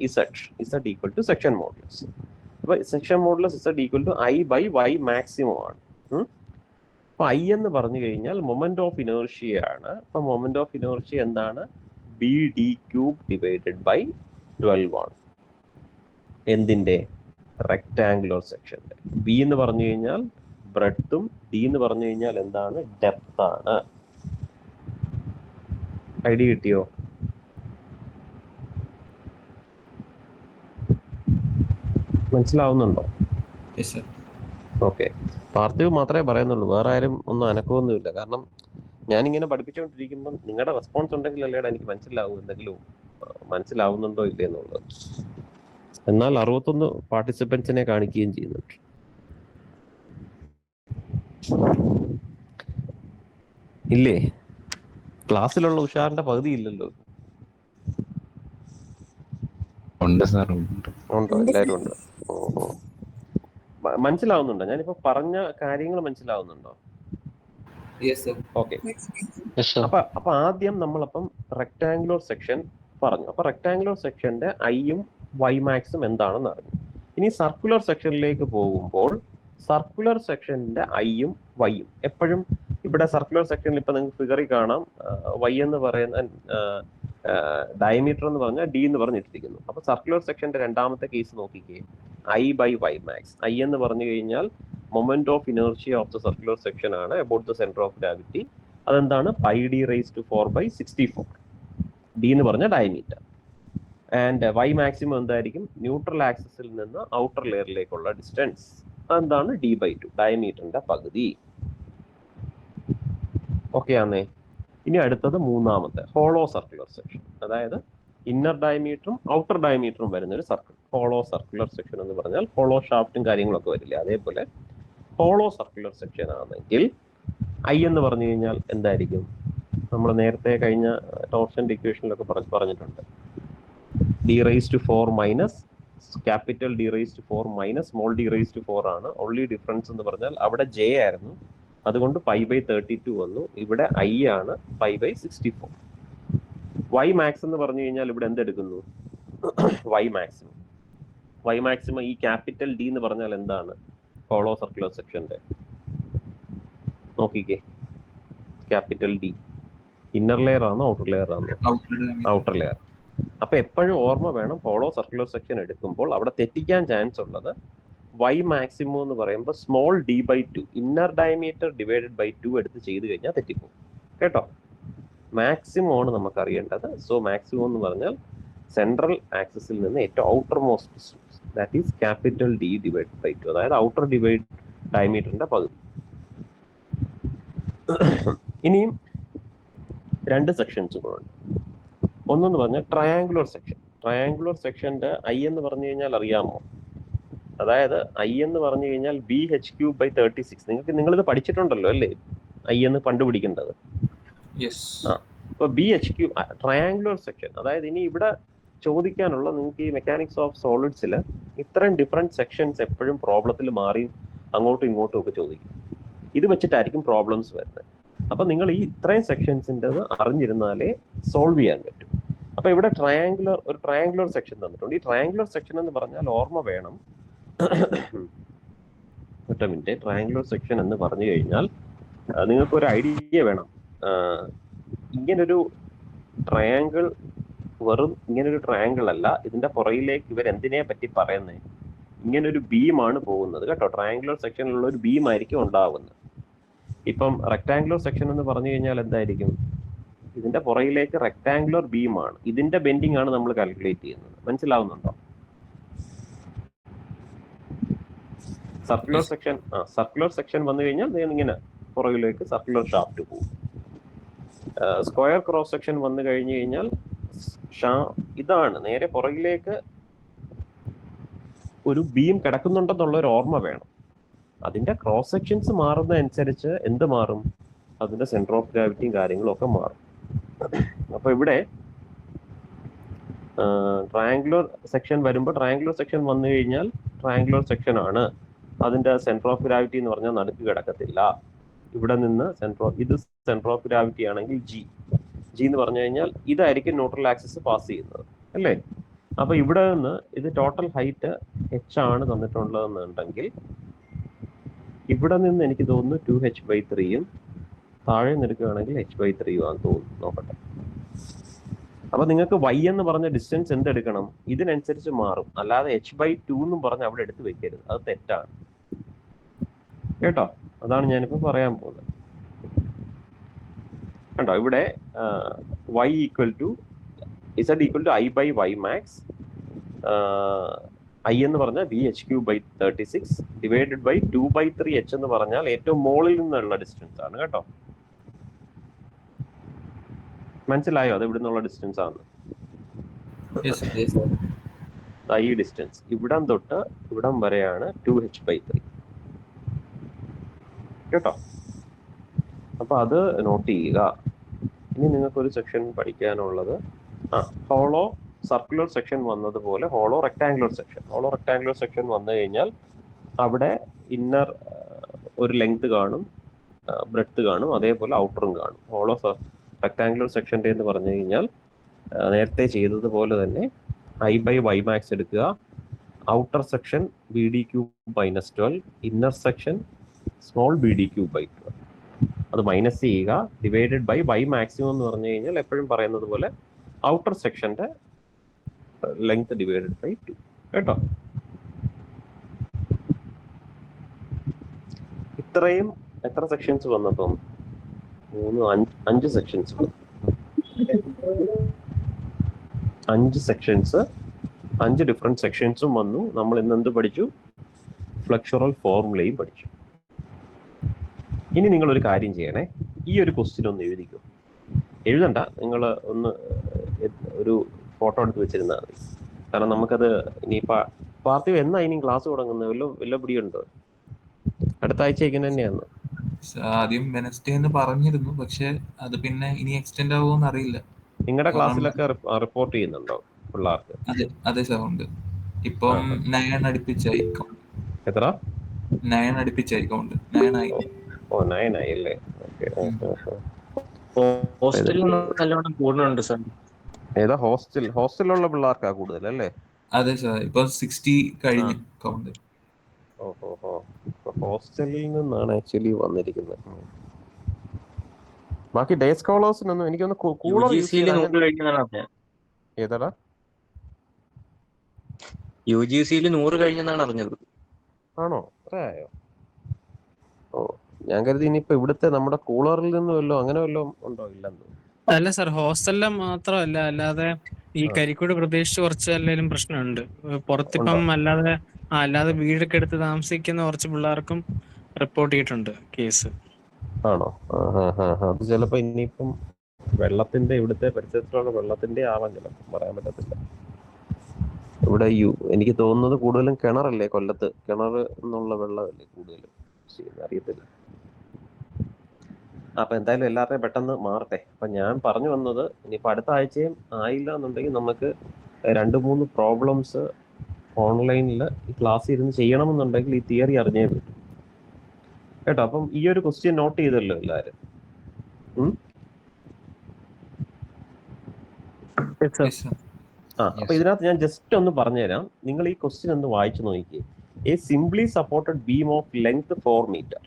Z equal to section modulus. അപ്പൊ section modulus Z equal to I by y maximum ആണ്. അപ്പൊ I എന്ന് പറഞ്ഞു കഴിഞ്ഞാൽ മൊമെന്റ് ഓഫ് ഇനർഷ്യ ആണ്. അപ്പൊ മൊമെന്റ് ഓഫ് ഇനർഷ്യ എന്താണ്? BD³ ഡിവൈഡഡ് ബൈ 12 ആണ്. എന്തിന്റെ? റെക്ടാങ്കുലർ സെക്ഷന്റെ. B എന്ന് പറഞ്ഞു കഴിഞ്ഞാൽ ബ്രെഡ്ത്തും, D എന്ന് പറഞ്ഞു കഴിഞ്ഞാൽ എന്താണ്? ഡെപ്ത് ആണ്. ഐഡിയ കിട്ടിയോ? മനസ്സിലാവുന്നുണ്ടോ? ഓക്കെ, പാർത്ഥിവ് മാത്രമേ പറയുന്നുള്ളൂ, വേറെ ആരും ഒന്നും അനക്കമൊന്നുമില്ല. കാരണം ഞാനിങ്ങനെ പഠിപ്പിച്ചുകൊണ്ടിരിക്കുമ്പോൾ നിങ്ങളുടെ റെസ്പോൺസ് ഉണ്ടെങ്കിൽ അല്ലേടാ എനിക്ക് മനസ്സിലാവും എന്തെങ്കിലും മനസ്സിലാവുന്നുണ്ടോ ഇല്ലേ എന്നുള്ളത്. എന്നാൽ 61 പാർട്ടിസിപ്പൻസിനെ കാണിക്കുകയും ചെയ്യുന്നുണ്ട്. ഇല്ലേ? ക്ലാസ്സിലുള്ള ഉഷാറിന്റെ പകുതി ഇല്ലല്ലോ. ഉണ്ടോ? എല്ലാരും ഉണ്ട്. മനസ്സിലാവുന്നുണ്ടോ? ഞാനിപ്പോ പറഞ്ഞ കാര്യങ്ങൾ മനസ്സിലാവുന്നുണ്ടോ? ഓക്കെ, അപ്പൊ ആദ്യം നമ്മളപ്പം റെക്ടാങ്കുലർ സെക്ഷൻ പറഞ്ഞു. അപ്പൊ റെക്ടാങ്കുലർ സെക്ഷന്റെ ഐയും y മാക്സും എന്താണെന്ന് അറിഞ്ഞു. ഇനി സർക്കുലർ സെക്ഷനിലേക്ക് പോകുമ്പോൾ സർക്കുലർ സെക്ഷന്റെ ഐയും വൈയും എപ്പോഴും ഇവിടെ സർക്കുലർ സെക്ഷനിൽ ഇപ്പൊ നിങ്ങൾക്ക് ഫിഗറിൽ കാണാം വൈ എന്ന് പറയുന്ന ഡയമീറ്റർ എന്ന് പറഞ്ഞാൽ ഡി എന്ന് പറഞ്ഞിട്ടിരിക്കുന്നു. അപ്പൊ സർക്കുലർ സെക്ഷന്റെ രണ്ടാമത്തെ കേസ് നോക്കിക്കേ, I by Y max. I എന്ന് പറഞ്ഞു കഴിഞ്ഞാൽ moment of inertia of the circular section ആണ് about the centre of gravity. അതെന്താണ്? Pi D raise to 4/64. D എന്ന് പറഞ്ഞ ഡയമീറ്റർ. ആൻഡ് വൈ മാക്സിമം എന്തായിരിക്കും? ന്യൂട്രൽ ആക്സിസിൽ നിന്ന് ഔട്ടർ ലെയറിലേക്കുള്ള ഡിസ്റ്റൻസ്. അതെന്താണ്? d/2, ഡയമീറ്ററിന്റെ പകുതി. ഓക്കെ ആണേ. ഇനി അടുത്തത് മൂന്നാമത്തെ ഹോളോ സർക്കുലർ സെക്ഷൻ, അതായത് ഇന്നർ ഡയമീറ്ററും ഔട്ടർ ഡയമീറ്ററും വരുന്ന ഒരു സർക്കിൾ. ഹോളോ സർക്കുലർ സെക്ഷൻ എന്ന് പറഞ്ഞാൽ ഹോളോ ഷാഫ്റ്റും കാര്യങ്ങളൊക്കെ വരില്ലേ, അതേപോലെ ഹോളോ സർക്കുലർ സെക്ഷൻ ആണെങ്കിൽ ഐ എന്ന് പറഞ്ഞു കഴിഞ്ഞാൽ എന്തായിരിക്കും? നമ്മൾ നേരത്തെ കഴിഞ്ഞ ടോർഷന്റെ ഇക്വേഷനിലൊക്കെ പറഞ്ഞിട്ടുണ്ട്. d⁻⁴ minus capital d⁻⁴ minus small d⁻⁴ ആണ്. ഓൺലി ഡിഫറൻസ് എന്ന് പറഞ്ഞാൽ അവിടെ ജെ ആയിരുന്നു, അതുകൊണ്ട് π/32 വന്നു. ഇവിടെ ഐ ആണ് π/64. വൈ മാക്സ് എന്ന് പറഞ്ഞു കഴിഞ്ഞാൽ ഇവിടെ എന്തെടുക്കുന്നു? Y maximum. വൈ മാക്സിമം ഈ ക്യാപിറ്റൽ ഡി എന്ന് പറഞ്ഞാൽ എന്താണ്? ഹോളോ സർക്കുലർ സെക്ഷന്റെ നോക്കിക്കേ, ക്യാപിറ്റൽ ഡി ഇന്നർ ലെയർ ആണോ ഔട്ടർ ലെയർ ആണോ? Outer layer. അപ്പൊ എപ്പോഴും ഓർമ്മ വേണം, ഹോളോ സർക്കുലർ സെക്ഷൻ എടുക്കുമ്പോൾ അവിടെ തെറ്റിക്കാൻ ചാൻസ് ഉള്ളത് വൈ മാക്സിമം എന്ന് പറയുമ്പോൾ small d/2 inner diameter divided by 2 എടുത്ത് ചെയ്ത് കഴിഞ്ഞാൽ തെറ്റിപ്പോകും കേട്ടോ. മാക്സിമം ആണ് നമുക്ക് അറിയേണ്ടത്. സോ മാക്സിമം എന്ന് പറഞ്ഞാൽ സെൻട്രൽ ആക്സിസിൽ നിന്ന് ഏറ്റവും outer most distance, that is capital D divided by 2, അതായത് ഔട്ടർ ഡിവൈഡ് ഡയമീറ്ററിന്റെ പകുതി. ഇനിയും രണ്ട് സെക്ഷൻസും കൂടെ ഉണ്ട്. ഒന്നെന്ന് പറഞ്ഞാൽ ട്രയാങ്കുലർ സെക്ഷൻ. ട്രയാങ്കുലർ സെക്ഷന്റെ ഐ എന്ന് പറഞ്ഞു കഴിഞ്ഞാൽ അറിയാമോ? അതായത് ഐ എന്ന് പറഞ്ഞു കഴിഞ്ഞാൽ BH³/36. നിങ്ങളിത് പഠിച്ചിട്ടുണ്ടല്ലോ അല്ലേ, ഐ എന്ന് കണ്ടുപിടിക്കേണ്ടത്. അപ്പൊ BH³ ട്രയാങ്കുലർ സെക്ഷൻ. അതായത് ഇനി ഇവിടെ ചോദിക്കാനുള്ള, നിങ്ങൾക്ക് ഈ മെക്കാനിക്സ് ഓഫ് സോളിഡ്സിൽ ഇത്രയും ഡിഫറെന്റ് സെക്ഷൻസ് എപ്പോഴും പ്രോബ്ലത്തിൽ മാറി അങ്ങോട്ടും ഇങ്ങോട്ടും ഒക്കെ ചോദിക്കും. ഇത് വെച്ചിട്ടായിരിക്കും പ്രോബ്ലംസ് വരുന്നത്. അപ്പൊ നിങ്ങൾ ഈ ഇത്രയും സെക്ഷൻസിൻ്റെ അറിഞ്ഞിരുന്നാലേ സോൾവ് ചെയ്യാൻ പറ്റും. അപ്പൊ ഇവിടെ ഒരു ട്രയാങ്കുലർ സെക്ഷൻ തന്നിട്ടുണ്ട്. ഈ ട്രയാങ്കുലർ സെക്ഷൻ എന്ന് പറഞ്ഞാൽ ഓർമ്മ വേണം, ഒറ്റ മിനിറ്റ്. ട്രയാങ്കുലർ സെക്ഷൻ എന്ന് പറഞ്ഞു കഴിഞ്ഞാൽ നിങ്ങൾക്ക് ഒരു ഐഡിയ വേണം. ഇങ്ങനൊരു ട്രയാങ്കിൾ വെറും ഇങ്ങനൊരു ട്രയാങ്കിൾ അല്ല, ഇതിന്റെ പുറകിലേക്ക് ഇവർ എന്തിനെ പറ്റി പറയുന്നത്? ഇങ്ങനൊരു ബീമാണ് പോകുന്നത് കേട്ടോ. ട്രയാങ്കുലർ സെക്ഷനിലുള്ള ഒരു ബീം ആയിരിക്കും ഉണ്ടാവുന്നത്. ഇപ്പം റെക്ടാങ്കുലർ സെക്ഷൻ എന്ന് പറഞ്ഞു കഴിഞ്ഞാൽ എന്തായിരിക്കും? ഇതിന്റെ പുറകിലേക്ക് റെക്ടാങ്കുലർ ബീമാണ്, ഇതിന്റെ ബെൻഡിങ് ആണ് നമ്മൾ കാൽക്കുലേറ്റ് ചെയ്യുന്നത്. മനസ്സിലാവുന്നുണ്ടോ? സർക്കുലർ സെക്ഷൻ വന്നു കഴിഞ്ഞാൽ ഇങ്ങനെ പുറകിലേക്ക് സർക്കുലർ ഷാഫ്റ്റ് പോകും. സ്ക്വയർ ക്രോസ് സെക്ഷൻ വന്നു കഴിഞ്ഞു കഴിഞ്ഞാൽ ഇതാണ് നേരെ പുറകിലേക്ക് ഒരു ബീം കിടക്കുന്നുണ്ടെന്നുള്ള ഒരു ഓർമ്മ വേണം. അതിന്റെ ക്രോസ് സെക്ഷൻസ് മാറുന്ന അനുസരിച്ച് എന്ത് മാറും? അതിന്റെ സെന്റർ ഓഫ് ഗ്രാവിറ്റിയും കാര്യങ്ങളും ഒക്കെ മാറും. അപ്പൊ ഇവിടെ ട്രയാങ്കുലർ സെക്ഷൻ വരുമ്പോൾ, ട്രയാങ്കുലർ സെക്ഷൻ വന്നു കഴിഞ്ഞാൽ ട്രയാങ്കുലർ സെക്ഷൻ ആണ്. അതിന്റെ സെന്റർ ഓഫ് ഗ്രാവിറ്റി എന്ന് പറഞ്ഞാൽ നടുക്ക് കിടക്കത്തില്ല. ഇവിടെ നിന്ന് ഇത് സെന്റർ ഓഫ് ഗ്രാവിറ്റി ആണെങ്കിൽ ജി എന്ന് പറഞ്ഞു കഴിഞ്ഞാൽ ഇതായിരിക്കും ന്യൂട്രൽ ആക്സിസ് പാസ് ചെയ്യുന്നത് അല്ലേ? അപ്പൊ ഇവിടെ നിന്ന് ഇത് ടോട്ടൽ ഹൈറ്റ് h ആണ് തന്നിട്ടുള്ളതെന്നുണ്ടെങ്കിൽ ഇവിടെ നിന്ന് എനിക്ക് തോന്നുന്നു 2h/3 താഴെ നിൽക്കുകയാണെങ്കിൽ h/3 ആണെന്ന് തോന്നുന്നു. നോക്കട്ടെ. അപ്പൊ നിങ്ങൾക്ക് y എന്ന് പറഞ്ഞ ഡിസ്റ്റൻസ് എന്തെടുക്കണം? ഇതിനനുസരിച്ച് മാറും. അല്ലാതെ h/2 എന്നും പറഞ്ഞ് അവിടെ എടുത്ത് വെക്കരുത്, അത് തെറ്റാണ് കേട്ടോ. അതാണ് ഞാനിപ്പോ പറയാൻ പോകുന്നത്. കണ്ടോ, ഇവിടെ y z = I/y max. I എന്ന് പറഞ്ഞാൽ BH³/36 ഡിവൈഡഡ് ബൈ 2/3h എന്ന് പറഞ്ഞാൽ ഏറ്റവും മുകളിൽ നിന്നുള്ള ഡിസ്റ്റൻസ് ആണ് കേട്ടോ. മനസ്സിലായോ? അത് ഇവിടെ നിന്നുള്ള ഡിസ്റ്റൻസ് ആണ്. ഈ ഡിസ്റ്റൻസ് ഇവിടം തൊട്ട് ഇവിടം വരെയാണ് 2h/3 കേട്ടോ. അപ്പൊ അത് നോട്ട് ചെയ്യുക. ഇനി നിങ്ങൾക്കൊരു സെക്ഷൻ പഠിക്കാനുള്ളത് ഹോളോ സർക്കുലർ സെക്ഷൻ വന്നതുപോലെ ഹോളോ റെക്ടാങ്കുലർ സെക്ഷൻ വന്നു കഴിഞ്ഞാൽ അവിടെ ഇന്നർ ഒരു ലെങ്ത് കാണും, ബ്രെഡ്ത്ത് കാണും, അതേപോലെ ഔട്ടറും കാണും. ഹോളോ റെക്ടാങ്കുലർ സെക്ഷൻ്റെ എന്ന് പറഞ്ഞു കഴിഞ്ഞാൽ നേരത്തെ ചെയ്തതുപോലെ തന്നെ I/y max എടുക്കുക, outer section B D cube -12, inner section small B D cube by 12. അത് മൈനസ് ചെയ്യുക, ഡിവൈഡഡ് ബൈ y മാക്സിമം എന്ന് പറഞ്ഞു കഴിഞ്ഞാൽ എപ്പോഴും പറയുന്നത് പോലെ ഔട്ടർ സെക്ഷന്റെ ലെങ്ത് ഡിവൈഡഡ് ബൈ 2 കേട്ടോ. ഇത്രയും എത്ര സെക്ഷൻസ് വന്നപ്പം 5 സെക്ഷൻസ് വന്നു. 5 സെക്ഷൻസ്, 5 ഡിഫറെന്റ് സെക്ഷൻസും വന്നു. നമ്മൾ ഇന്ന് എന്ത് പഠിച്ചു? ഫ്ലെക്സുറൽ ഫോർമുലയും പഠിച്ചു. ഇനി നിങ്ങൾ ഒരു കാര്യം ചെയ്യണേ, ഈ ഒരു ക്വസ്റ്റ്യൻ ഒന്ന് എഴുതിക്കും. എഴുതണ്ട, നിങ്ങൾ ഒന്ന് ഒരു ഫോട്ടോ എടുത്ത് വെച്ചിരുന്നാൽ മതി. കാരണം നമുക്കത് ഇനിയിപ്പോ പാർട്ടി എന്നാ ഇനി ക്ലാസ് തുടങ്ങുന്നത് വല്ല പിടിയുണ്ടോ? അടുത്ത ആഴ്ച ഇങ്ങനെ തന്നെയാണ്. ആദ്യം വെനസ്ഡേ എന്ന് പറഞ്ഞിരുന്നു, പക്ഷെ അത് പിന്നെ ഇനി എക്സ്റ്റെൻഡ് ആവുമോന്ന് അറിയില്ല. നിങ്ങളുടെ ക്ലാസ്സിലൊക്കെ റിപ്പോർട്ട് ചെയ്യുന്നുണ്ടോ പിള്ളേർക്ക്? അതെ സാർ ഉണ്ട്. ഇപ്പം 9 അടുപ്പിച്ചായിരിക്കും. എത്ര? 9 അടുപ്പിച്ചായിരിക്കും. 9 ആയി. ഓ 9 ആയി അല്ലേ? ഏതാ ഹോസ്റ്റലിലുള്ള പിള്ളേർക്കാ കൂടുതൽ അല്ലേ? അതെ സാർ, ഇപ്പൊ 60 കഴിഞ്ഞു കൗണ്ട്. ഓഹോ, ഹോസ്റ്റലിൽ നിന്നാണ് ആക്ച്വലി വന്നിരിക്കുന്നത്. ബാക്കി ഡേ സ്കോളേഴ്സിനൊന്നും എനിക്കൊന്ന് കൂളർ ഏതാടാ? UGC 100 കഴിഞ്ഞെന്നാണ് അറിഞ്ഞത്. ആണോ? അത്രയായോ? ഓ, ഞാൻ കരുതി ഇനിയിപ്പോ ഇവിടുത്തെ നമ്മുടെ കൂളറിൽ നിന്ന് വല്ലോ അങ്ങനെ വല്ലതും ഉണ്ടോ? ഇല്ലെന്ന്. അല്ല സാർ, ഹോസ്റ്റലിലെ മാത്രമല്ല, അല്ലാതെ ഈ കരിക്കൂട് പ്രദേശിച്ച് കുറച്ച് എന്തെങ്കിലും പ്രശ്നമുണ്ട്. പുറത്തിപ്പം അല്ലാതെ വീടൊക്കെ എടുത്ത് താമസിക്കുന്ന കുറച്ച് പിള്ളേർക്കും റിപ്പോർട്ട് ചെയ്തിട്ടുണ്ട് കേസ്. ആണോ? അത് ചിലപ്പോ ഇനിയിപ്പം വെള്ളത്തിന്റെ ഇവിടുത്തെ പരിസരത്തുള്ള വെള്ളത്തിന്റെ ആവാൻ ചിലപ്പോൾ പറയാൻ പറ്റത്തില്ല. ഇവിടെ എനിക്ക് തോന്നുന്നത് കൂടുതലും കിണറല്ലേ, കൊല്ലത്ത് കിണർ എന്നുള്ള വെള്ളമല്ലേ കൂടുതലും. അറിയത്തില്ല. അപ്പൊ എന്തായാലും എല്ലാവരുടെയും പെട്ടെന്ന് മാറട്ടെ. അപ്പൊ ഞാൻ പറഞ്ഞു വന്നത്, ഇനിയിപ്പോ അടുത്ത ആഴ്ചയും ആയില്ല എന്നുണ്ടെങ്കിൽ നമുക്ക് 2-3 പ്രോബ്ലംസ് ഓൺലൈനിൽ ഈ ക്ലാസ് ഇരുന്ന് ചെയ്യണമെന്നുണ്ടെങ്കിൽ ഈ തിയറി അറിഞ്ഞേ പറ്റും കേട്ടോ. അപ്പം ഈ ഒരു ക്വസ്റ്റ്യൻ നോട്ട് ചെയ്തല്ലോ എല്ലാവരും? അപ്പൊ ഇതിനകത്ത് ഞാൻ ജസ്റ്റ് ഒന്ന് പറഞ്ഞുതരാം. നിങ്ങൾ ഈ ക്വസ്റ്റ്യൻ ഒന്ന് വായിച്ചു നോക്കിയേ. A simply supported beam of length 4 metre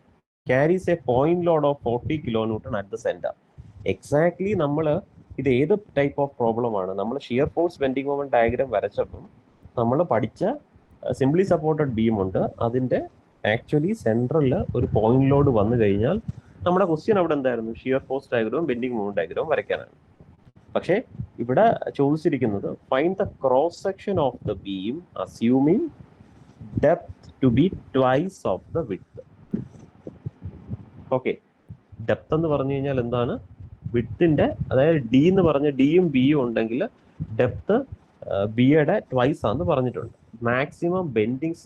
carries a point load of 40 kilonewton at the center. Exactly നമ്മൾ ഇത് ഏത് ടൈപ്പ് ഓഫ് പ്രോബ്ലം ആണ്? നമ്മൾ shear force bending moment diagram വരച്ചപ്പം നമ്മൾ പഠിച്ച സിംപ്ലി സപ്പോർട്ടഡ് ബീം ഉണ്ട്. അതിന്റെ ആക്ച്വലി സെൻട്രലിൽ ഒരു പോയിന്റ് ലോഡ് വന്നു കഴിഞ്ഞാൽ നമ്മുടെ ക്വസ്റ്റ്യൻ അവിടെ എന്തായിരുന്നു? ഷിയർ ഫോഴ്സ് ഡയഗ്രവും ബെൻഡിങ് മൊമെന്റ് ഡയഗ്രവും വരയ്ക്കാനാണ്. പക്ഷേ ഇവിടെ ചോദിച്ചിരിക്കുന്നത് find the cross section of the beam assuming depth to be twice of the width. Okay, depth എന്ന് പറഞ്ഞു കഴിഞ്ഞാൽ എന്താണ്? വിഡ്ത്തിന്റെ, അതായത് ഡി എന്ന് പറഞ്ഞ ഡിയും ബിയും ഉണ്ടെങ്കിൽ ഡെപ്ത് ബിയുടെ ട്വൈസ് ആണെന്ന് പറഞ്ഞിട്ടുണ്ട്. Maximum bending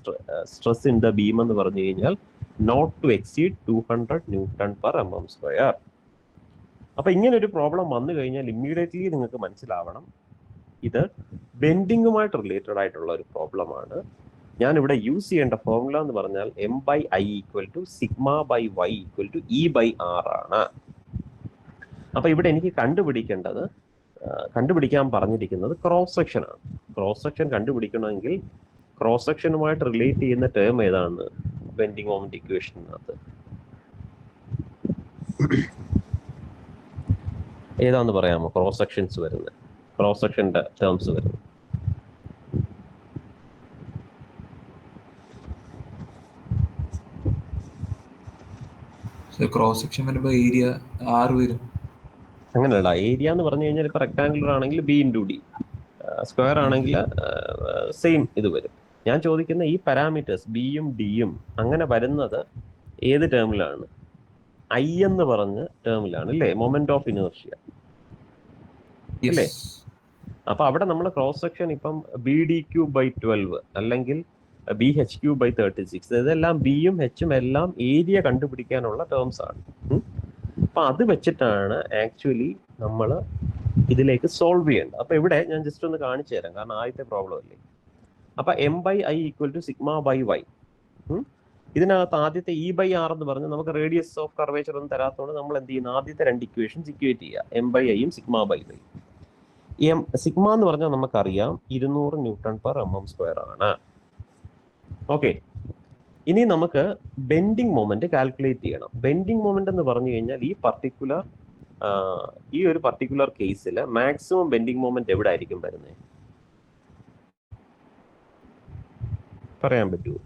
stress in the beam എന്ന് പറഞ്ഞു കഴിഞ്ഞാൽ നോട്ട് ടു എക്സീഡ് 200 Nm². അപ്പൊ ഇങ്ങനെ ഒരു പ്രോബ്ലം വന്നു കഴിഞ്ഞാൽ ഇമ്മീഡിയറ്റ്ലി നിങ്ങൾക്ക് മനസ്സിലാവണം ഇത് ബെൻഡിങ്ങുമായിട്ട് റിലേറ്റഡ് ആയിട്ടുള്ള ഒരു പ്രോബ്ലമാണ്. ഞാൻ ഇവിടെ യൂസ് ചെയ്യേണ്ട ഫോർമുല എന്ന് പറഞ്ഞാൽ M/I = σ/y = E/r ആണ്. അപ്പൊ ഇവിടെ എനിക്ക് കണ്ടുപിടിക്കാൻ പറഞ്ഞിരിക്കുന്നത് ക്രോസ് സെക്ഷൻ ആണ്. ക്രോസ് സെക്ഷൻ കണ്ടുപിടിക്കണമെങ്കിൽ ക്രോസ് സെക്ഷനുമായിട്ട് റിലേറ്റ് ചെയ്യുന്ന ടേം ഏതാണ്? ബെൻഡിങ് മൊമെന്റ് ഇക്വേഷനകത്ത് ഏതാന്ന് പറയാമോ? ക്രോസ് സെക്ഷൻസ് വരുന്നത്, ക്രോസ് സെക്ഷന്റെ ടേംസ് വരുന്നത്. ക്രോസ് സെക്ഷൻ വരുമ്പോൾ ഏരിയ R വരും. അങ്ങനെയല്ല, ഏരിയ എന്ന് പറഞ്ഞു കഴിഞ്ഞാൽ ഇപ്പൊ റെക്ടാങ്കുലർ ആണെങ്കിൽ B × D, സ്ക്വയർ ആണെങ്കിൽ സെയിം ഇത് വരും. ഞാൻ ചോദിക്കുന്ന ഈ പാരാമീറ്റേഴ്സ് ബിയും ഡിയും അങ്ങനെ വരുന്നത് ഏത് ടേമിലാണ്? I എന്ന് പറഞ്ഞ ടേമിലാണ് അല്ലേ? മൊമെന്റ് ഓഫ് ഇനേർഷ്യ അല്ലേ? അപ്പൊ അവിടെ നമ്മൾ ക്രോസ് സെക്ഷൻ ഇപ്പം BD³/12 അല്ലെങ്കിൽ BH³/36, ഇതെല്ലാം ബിയും എച്ചും എല്ലാം ഏരിയ കണ്ടുപിടിക്കാനുള്ള ടേംസ് ആണ്. അപ്പൊ അത് വെച്ചിട്ടാണ് ആക്ച്വലി നമ്മൾ ഇതിലേക്ക് സോൾവ് ചെയ്യേണ്ടത്. അപ്പൊ ഇവിടെ ഞാൻ ജസ്റ്റ് ഒന്ന് കാണിച്ചു തരാം, കാരണം ആദ്യത്തെ പ്രോബ്ലം അല്ലേ. അപ്പൊ M/I = σ/y. ഇതിനകത്ത് ആദ്യത്തെ E/r എന്ന് പറഞ്ഞ് നമുക്ക് റേഡിയസ് ഓഫ് കർവേച്ചർ ഒന്നും തരാത്തതുകൊണ്ട് നമ്മൾ എന്ത് ചെയ്യുന്നു? ആദ്യത്തെ 2 ഇക്വേഷൻസ് ഇക്വേറ്റ് ചെയ്യുക, M/I-യും σ/y. സിഗ്മ എന്ന് പറഞ്ഞാൽ നമുക്കറിയാം 200 Nm/mm² ആണ്. ഓക്കെ, ഇനി നമുക്ക് ബെൻഡിങ് മൊമെന്റ് കാൽക്കുലേറ്റ് ചെയ്യണം. ബെൻഡിങ് മൊമെന്റ് എന്ന് പറഞ്ഞു കഴിഞ്ഞാൽ ഈ ഒരു പർട്ടിക്കുലർ കേസിൽ മാക്സിമം ബെൻഡിങ് മൊമെന്റ് എവിടെ ആയിരിക്കും വരുന്നത്? പറയാൻ പറ്റുമോ?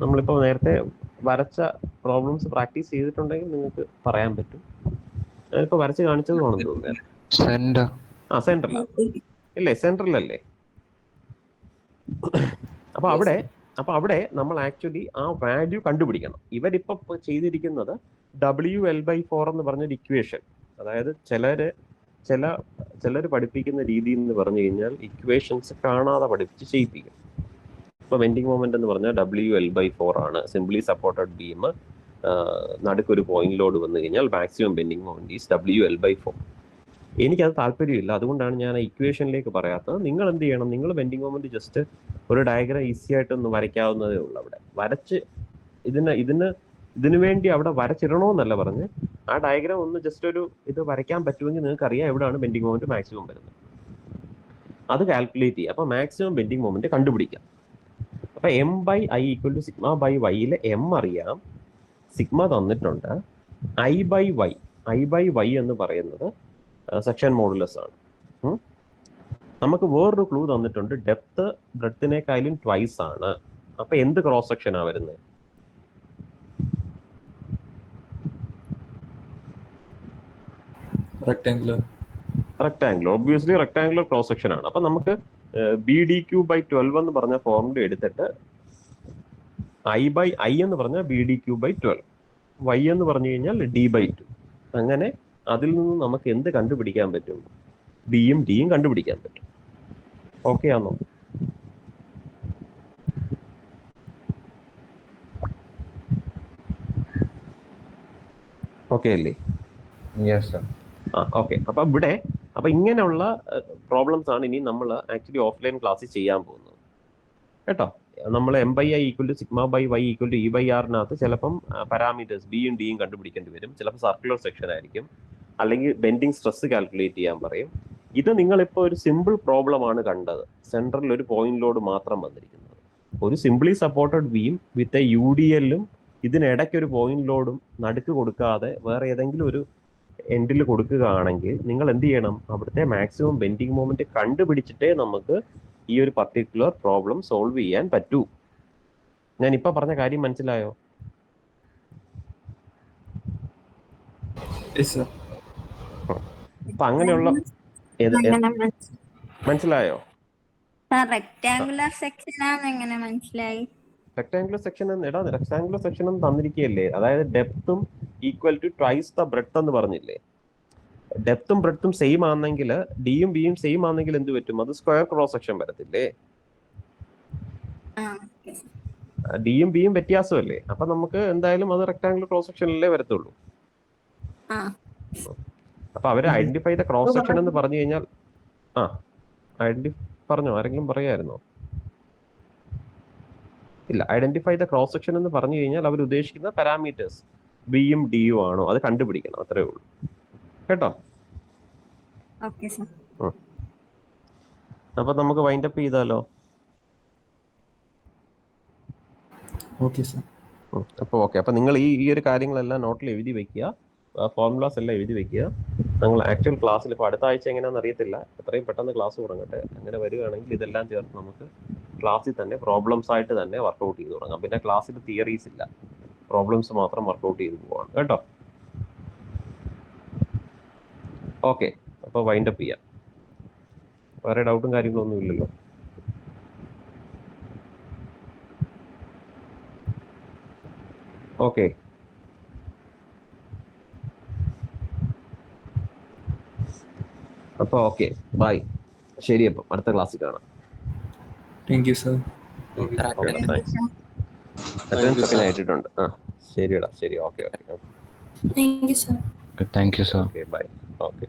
നമ്മളിപ്പോൾ നേരത്തെ വരച്ച പ്രോബ്ലംസ് പ്രാക്ടീസ് ചെയ്തിട്ടുണ്ടെങ്കിൽ നിങ്ങൾക്ക് പറയാൻ പറ്റും. ഞാനിപ്പോൾ വരച്ച് കാണിച്ചത് ആണെന്ന് തോന്നുന്നു. സെൻട്രൽ ഇല്ലേ? സെൻട്രലല്ലേ? അപ്പൊ അവിടെ നമ്മൾ ആക്ച്വലി ആ വാല്യൂ കണ്ടുപിടിക്കണം. ഇവരിപ്പോ ചെയ്തിരിക്കുന്നത് WL/4 എന്ന് പറഞ്ഞൊരു ഇക്വേഷൻ, അതായത് ചിലര് പഠിപ്പിക്കുന്ന രീതി എന്ന് പറഞ്ഞു കഴിഞ്ഞാൽ ഇക്വേഷൻസ് കാണാതെ പഠിപ്പിച്ച് ചെയ്യിപ്പിക്കും. ഇപ്പൊ ബെൻഡിങ് മൊമെന്റ് എന്ന് പറഞ്ഞാൽ WL/4 ആണ്. സിംപ്ലി സപ്പോർട്ടഡ് ബീം, നടുക്കൊരു പോയിന്റ് ലോഡ് വന്നു കഴിഞ്ഞാൽ maximum bending moment is WL/4. എനിക്കത് താല്പര്യമില്ല, അതുകൊണ്ടാണ് ഞാൻ ആ ഇക്വേഷനിലേക്ക് പറയാത്തത്. നിങ്ങൾ എന്ത് ചെയ്യണം? നിങ്ങൾ ബെൻഡിങ് മൊമെന്റ് ജസ്റ്റ് ഒരു ഡയഗ്രാം ഈസി ആയിട്ടൊന്ന് വരയ്ക്കാവുന്നതേ ഉള്ളൂ. അവിടെ വരച്ച് ഇതിനു വേണ്ടി അവിടെ വരച്ചിടണമെന്നല്ല പറഞ്ഞ്, ആ ഡയഗ്രാം ഒന്ന് ജസ്റ്റ് ഒരു ഇത് വരയ്ക്കാൻ പറ്റുമെങ്കിൽ നിങ്ങൾക്ക് അറിയാം എവിടെയാണ് ബെൻഡിങ് മൊമെന്റ് മാക്സിമം വരുന്നത്. അത് കാൽക്കുലേറ്റ് ചെയ്യുക. അപ്പൊ മാക്സിമം ബെൻഡിങ് മൊമെന്റ് കണ്ടുപിടിക്കാം. അപ്പൊ M/I = σ/y M അറിയാം, സിഗ്മ തന്നിട്ടുണ്ട്. I/y എന്ന് പറയുന്നത് സെക്ഷൻ മോഡുലസ് ആണ്. നമുക്ക് വേറൊരു ക്ലൂ തന്നിട്ടുണ്ട്, ഡെപ്ത് ബ്രെഡ്ത്തിനേക്കാളും ട്വൈസ് ആണ്. അപ്പൊ എന്ത് ക്രോസ് സെക്ഷനാ വരുന്നത്? Rectangular. Obviously rectangular cross section ആണ്. അപ്പൊ നമുക്ക് BDQ/12 എന്ന് പറഞ്ഞ ഫോർമുല എടുത്തിട്ട് I എന്ന് പറഞ്ഞാൽ BDQ/12, y എന്ന് പറഞ്ഞു കഴിഞ്ഞാൽ D/2. അങ്ങനെ അതിൽ നിന്ന് നമുക്ക് എന്ത് കണ്ടുപിടിക്കാൻ പറ്റും? ബിയും ഡിയും കണ്ടുപിടിക്കാൻ പറ്റും. ഓക്കെ ആണോ? ഓക്കെ അല്ലേ? ഓക്കെ. അപ്പൊ ഇങ്ങനെയുള്ള പ്രോബ്ലംസ് ആണ് ഇനി നമ്മൾ ആക്ച്വലി ഓഫ്ലൈൻ ക്ലാസ്സിൽ ചെയ്യാൻ പോകുന്നത് കേട്ടോ. നമ്മൾ M/I = σ/y = E/r ചിലപ്പം പാരാമീറ്റേഴ്സ് ബിയും ഡിയും കണ്ടുപിടിക്കേണ്ടി വരും. ചിലപ്പോൾ സർക്കുലർ സെക്ഷൻ ആയിരിക്കും, അല്ലെങ്കിൽ ബെൻഡിങ് സ്ട്രെസ് കാൽക്കുലേറ്റ് ചെയ്യാൻ പറയും. ഇത് നിങ്ങളിപ്പോൾ ഒരു സിമ്പിൾ പ്രോബ്ലം ആണ് കണ്ടത്. സെൻട്രലിൽ ഒരു പോയിന്റ് ലോഡ് മാത്രം വന്നിരിക്കുന്നത്, ഒരു സിംപ്ലി സപ്പോർട്ടഡ് ബീം വിത്ത് UDL-ഉം ഇതിനിടയ്ക്ക് ഒരു പോയിന്റ് ലോഡും നടുക്ക് കൊടുക്കാതെ വേറെ ഏതെങ്കിലും ഒരു എൻഡിൽ കൊടുക്കുകയാണെങ്കിൽ നിങ്ങൾ എന്ത് ചെയ്യണം? അവിടുത്തെ മാക്സിമം ബെൻഡിങ് മൊമെന്റ് കണ്ടുപിടിച്ചിട്ടേ നമുക്ക് ഈ ഒരു പർട്ടിക്കുലർ പ്രോബ്ലം സോൾവ് ചെയ്യാൻ പറ്റൂ. ഞാൻ ഇപ്പൊ പറഞ്ഞ കാര്യം മനസ്സിലായോ? അപ്പൊ അങ്ങനെയുള്ള മനസ്സിലായോ? റെക്ടാംഗുലർ സെക്ഷൻ എങ്ങനെ മനസ്സിലായി? റെക്ടാംഗുലർ സെക്ഷൻ എന്ന് തന്നിരിക്കുകയല്ലേ, അതായത് ഡെപ്തും equal to twice the breadth എന്ന് പറഞ്ഞില്ലേ. ഡെപ്തും ബ്രെഡ്ത്തും സെയിം ആണെങ്കിൽ, ഡിയും ബിയും സെയിം ആണെങ്കിൽ എന്ത് പറ്റും? അത് സ്ക്വയർ ക്രോസ് സെക്ഷൻ വരത്തില്ലേ? ഡിയും ബിയും വ്യത്യാസമല്ലേ. അപ്പൊ നമുക്ക് എന്തായാലും അത് റെക്ടാംഗുലർ ക്രോസ് സെക്ഷനിലേ വരത്തുള്ളൂ. അപ്പൊ അവര് ഐഡന്റിഫൈ ദ ക്രോസ് സെക്ഷൻ എന്ന് പറഞ്ഞു കഴിഞ്ഞാൽ പറഞ്ഞോ? ആരെങ്കിലും പറയായിരുന്നോ? ഇല്ല. ഐഡന്റിഫൈ ദ ക്രോസ് സെക്ഷൻ എന്ന് പറഞ്ഞു കഴിഞ്ഞാൽ അവർ ഉദ്ദേശിക്കുന്ന പാരാമീറ്റേഴ്സ് ബിയും ഡിയും ആണോ അത് കണ്ടുപിടിക്കണം, അത്രേ ഉള്ളൂ കേട്ടോ. അപ്പൊ നമുക്ക് വൈൻഡ് അപ്പ് ചെയ്താലോ? അപ്പൊ നിങ്ങൾ ഈ ഒരു കാര്യങ്ങളെല്ലാം നോട്ടിൽ എഴുതി വെക്കുക, ഫോർമുലാസ് എല്ലാം എഴുതി വെക്കുക. നിങ്ങൾ ആക്ച്വൽ ക്ലാസ്സിൽ ഇപ്പോൾ അടുത്ത ആഴ്ച എങ്ങനെയാണെന്ന് അറിയത്തില്ല, എത്രയും പെട്ടെന്ന് ക്ലാസ് തുടങ്ങട്ടെ. അങ്ങനെ വരികയാണെങ്കിൽ ഇതെല്ലാം ചേർത്ത് നമുക്ക് ക്ലാസ്സിൽ തന്നെ പ്രോബ്ലംസ് ആയിട്ട് തന്നെ വർക്കൗട്ട് ചെയ്ത് തുടങ്ങാം. പിന്നെ ക്ലാസ്സിൽ തിയറീസ് ഇല്ല, പ്രോബ്ലംസ് മാത്രം വർക്കൗട്ട് ചെയ്ത് പോവാണ് കേട്ടോ. ഓക്കെ, അപ്പോൾ വൈൻഡ് അപ്പ് ചെയ്യാം. വേറെ ഡൗട്ടും കാര്യങ്ങളൊന്നും ഇല്ലല്ലോ? ഓക്കെ, അപ്പോൾ ഓക്കെ, ബൈ. ശരി, അപ്പം അടുത്ത ക്ലാസ്സിൽ കാണാം. Thank you sir. ആയിട്ടുണ്ട്. ശരിടാ, ശരി, okay. Thank you sir. Okay, bye. Okay.